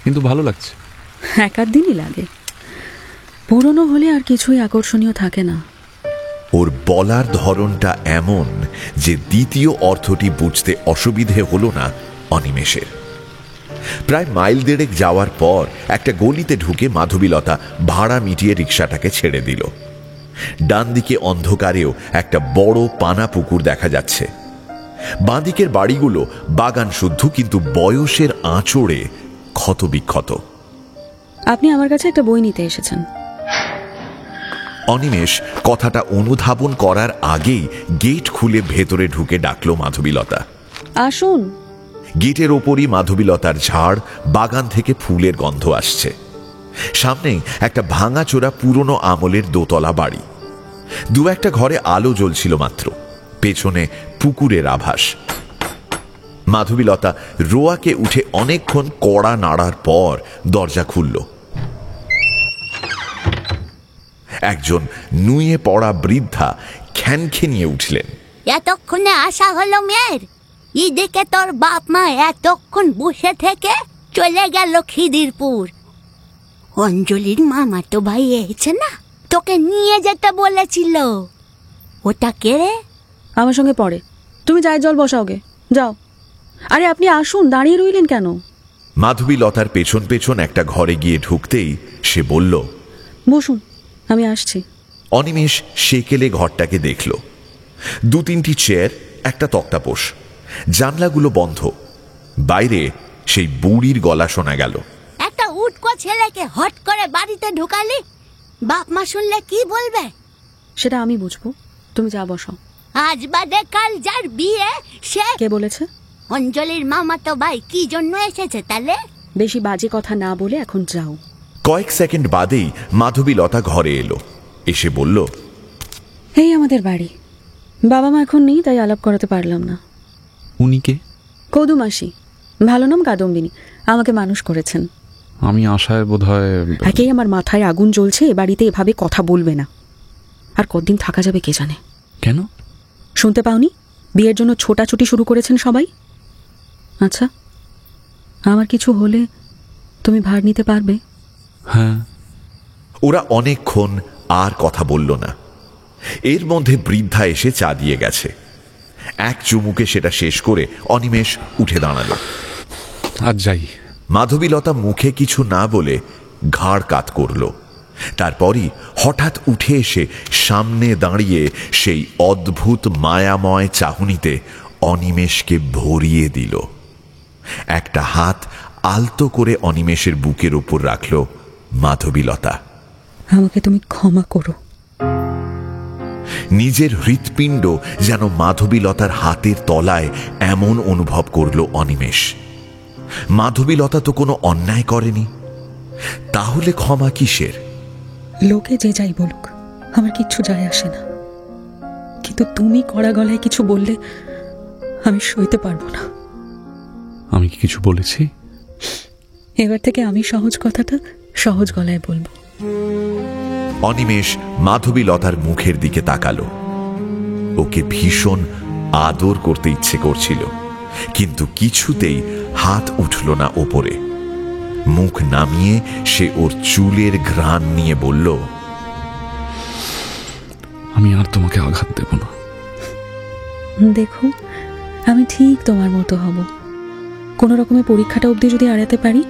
কিন্তু ভালো লাগছে। এক আধ দিনই লাগে, পুরনো হলে আর কিছুই আকর্ষণীয় থাকে না। ওর বলার ধরনটা এমন যে দ্বিতীয় অর্থটি বুঝতে অসুবিধে হলো না অনিমেষের। প্রায় মাইল 1.5 যাওয়ার পর একটা গলিতে ঢুকে মাধবীলতা ভাড়া মিটিয়ে রিক্সাটাকে ছেড়ে দিল। ডান দিকে অন্ধকারেও একটা বড় পানা পুকুর দেখা যাচ্ছে। বাঁদিকের বাড়িগুলো বাগান শুদ্ধ, কিন্তু বয়সের আঁচড়ে ক্ষতবিক্ষত। আপনি আমার কাছে একটা বই নিতে এসেছেন। অনিমেষ কথাটা অনুধাবন করার আগেই গেট খুলে ভেতরে ঢুকে ডাকলো মাধবীলতা, আসুন। গেটের ওপরই মাধবীলতার ঝাড়, বাগান থেকে ফুলের গন্ধ আসছে। সামনেই একটা ভাঙাচোরা পুরনো আমলের দোতলা বাড়ি। 2-1টা ঘরে আলো জ্বলছিল মাত্র। পেছনে পুকুরের আভাস। মাধবীলতা রোয়াকে উঠে অনেকক্ষণ কড়া নাড়ার পর দরজা খুলল। একজন নুয়ে পড়া বৃদ্ধা খ্যানখেনিয়ে উঠলেন। এতক্ষণে আসা হলো মেয়ের? এদিকে তোর বাপ মা এতক্ষণ বসে থেকে চলে গেল খিদিরপুর। অঞ্জলির মামা তো ভাই এসেছে না, তোকে নিয়ে যেতে বলেছিল। ওটা কে রে? আমার সঙ্গে পড়ে। তুমি যাই জল বসাওগে, যাও। আরে আপনি আসুন, দাঁড়িয়ে রইলেন কেন? মাধবীলতার পেছন পেছন একটা ঘরে গিয়ে ঢুকতেই সে বলল, বসুন, আমি আসছি। অনিমেষ সেকেলে ঘরটাকে দেখল। 2-3টি চেয়ার, একটা তক্তাপোষ, জানলাগুলো বন্ধ। বাইরে সেই বুড়ির গলা শোনা গেল। একটা উটকো ছেলেকে হট করে বাড়িতে ঢুকালি, বাপ মা শুনলে কি বলবে? সেটা আমি বুঝবো, তুমি যা বসাও। আজ বাদে কাল যার বিয়ে সে। কে বলেছে? অঞ্জলির মামা তো ভাই কি জন্য এসেছে তাহলে? বেশি বাজে কথা না বলে এখন যাও। কয়েক সেকেন্ড বাদেই মাধবীলতা ঘরে এলো। এসে বলল, এই আমাদের বাড়ি। বাবা মা এখন নেই, তাই আলাপ করাতে পারলাম না। উনি কে? কদু মাসি, ভালো নাম কাদম্বিনী, আমাকে মানুষ করেছেন। আমি আশায় বোধ হয়। একেই আমার মাথায় আগুন জ্বলছে, এ বাড়িতে এভাবে কথা বলবে না। আর কতদিন থাকা যাবে কে জানে। কেন? শুনতে পাওনি বিয়ের জন্য ছোটাছুটি শুরু করেছেন সবাই? আচ্ছা, আমার কিছু হলে তুমি ভার নিতে পারবে? হ্যাঁ। ওরা অনেকক্ষণ আর কথা বলল না। এর মধ্যে বৃদ্ধা এসে চা দিয়ে গেছে। এক চুমুকে সেটা শেষ করে অনিমেষ উঠে দাঁড়ালো। আজ যাই। মাধবীলতা মুখে কিছু না বলে ঘাড় কাত করল। তারপরই হঠাৎ উঠে এসে সামনে দাঁড়িয়ে সেই অদ্ভুত মায়াময় চাহনিতে অনিমেষকে ভরিয়ে দিল। একটা হাত আলতো করে অনিমেষের বুকের উপর রাখল মাধবীলতা। আমাকে তুমি ক্ষমা করো। নিজের হৃৎপিণ্ড যেন মাধবীলতার হাতের তলায় এমন অনুভব করল অনিমেষ। মাধবীলতা তো কোনো অন্যায় করেনি, তাহলে ক্ষমা কিসের? লোকে যে যাই বলুক, আমার কিচ্ছু যায় আসে না, কিন্তু তুমি কড়া গলায় কিছু বললে আমি সইতে পারবো না। আমি কি কিছু বলেছি? এবার থেকে আমি সহজ কথাটা সহজ গলায় বলবো। অনিমেষ মাধবীলতার মুখের দিকে তাকালো। ওকে ভীষণ আদর করতে ইচ্ছে করছিল, কিন্তু কিছুতেই হাত উঠল না ওপরে। মুখ নামিয়ে সে ওর চুলের ঘ্রাণ নিয়ে বলল, আমি আর তোমাকে আঘাত দেব না। দেখো, আমি ঠিক তোমার মতো হব। কোনো রকমের পরীক্ষাটা অবধি যদি এড়াতে পারি,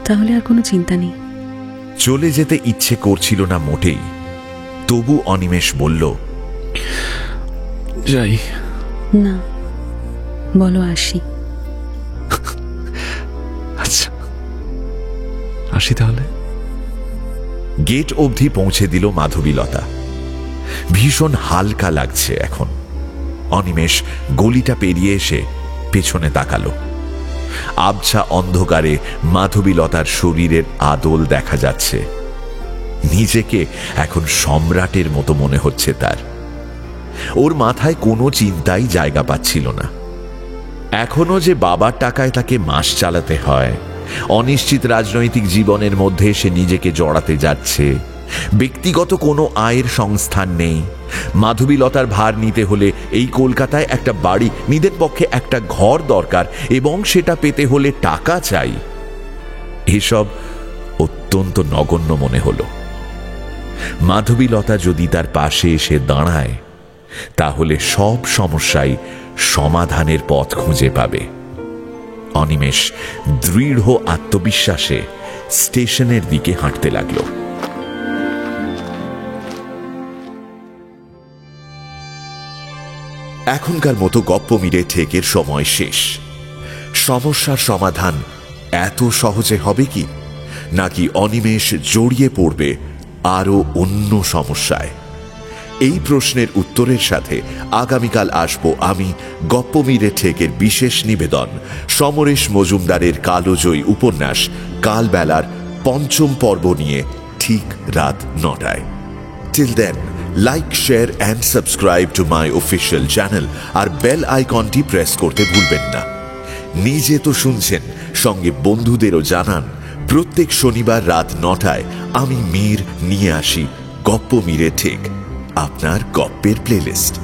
তাহলে আর কোনো চিন্তা নেই। চলে যেতে ইচ্ছে করছিল না মোটেই, তবু অনিমেষ বলল, যাই। না, বলো আসি। আচ্ছা, আসি তাহলে। গেট অবধি পৌঁছে দিল মাধবীলতা। ভীষণ হালকা লাগছে এখন। অনিমেষ গলিটা পেরিয়ে এসে পেছনে তাকালো। আবছা অন্ধকারে মাধবীলতার শরীরের আদল দেখা যাচ্ছে। নিজেকে এখন সম্রাটের মতো মনে হচ্ছে তার। ওর মাথায় কোনো চিন্তাই জায়গা পাচ্ছিল না। এখনো যে বাবার টাকায় তাকে মাস চালাতে হয়, অনিশ্চিত রাজনৈতিক জীবনের মধ্যে সে নিজেকে জড়াতে যাচ্ছে, ব্যক্তিগত কোনো আয়ের সংস্থান নেই, মাধবীলতার ভার নিতে হলে এই কলকাতায় একটা বাড়ি, নিজের পক্ষে একটা ঘর দরকার, এবং সেটা পেতে হলে টাকা চাই। এসব অত্যন্ত নগণ্য মনে হলো। মাধবীলতা যদি তার পাশে এসে দাঁড়ায়, তাহলে সব সমস্যাই সমাধানের পথ খুঁজে পাবে। অনিমেষ দৃঢ় আত্মবিশ্বাসে স্টেশনের দিকে হাঁটতে লাগলো। এখনকার মতো গপ্পমিরে ঠেকের সময় শেষ। সমস্যার সমাধান এত সহজে হবে কি, নাকি অনিমেষ জড়িয়ে পড়বে আরো অন্য সমস্যায়? এই প্রশ্নের উত্তরের সাথে আগামীকাল আসবো আমি গপ্পমিরে ঠেকের বিশেষ নিবেদন সমরেশ মজুমদারের কালোজয়ী উপন্যাস কালবেলার ৫ম পর্ব নিয়ে, ঠিক রাত ৯টায়। Till then, like, share and subscribe to my official channel আর বেল আইকনটি প্রেস করতে ভুলবেন না। নিজে তো শুনছেন, সঙ্গে বন্ধুদেরও জানান। প্রত্যেক শনিবার রাত 9টায় আমি মীর নিয়ে আসি গপ্প মীরে ঠিক আপনার গপ্পের প্লেলিস্ট।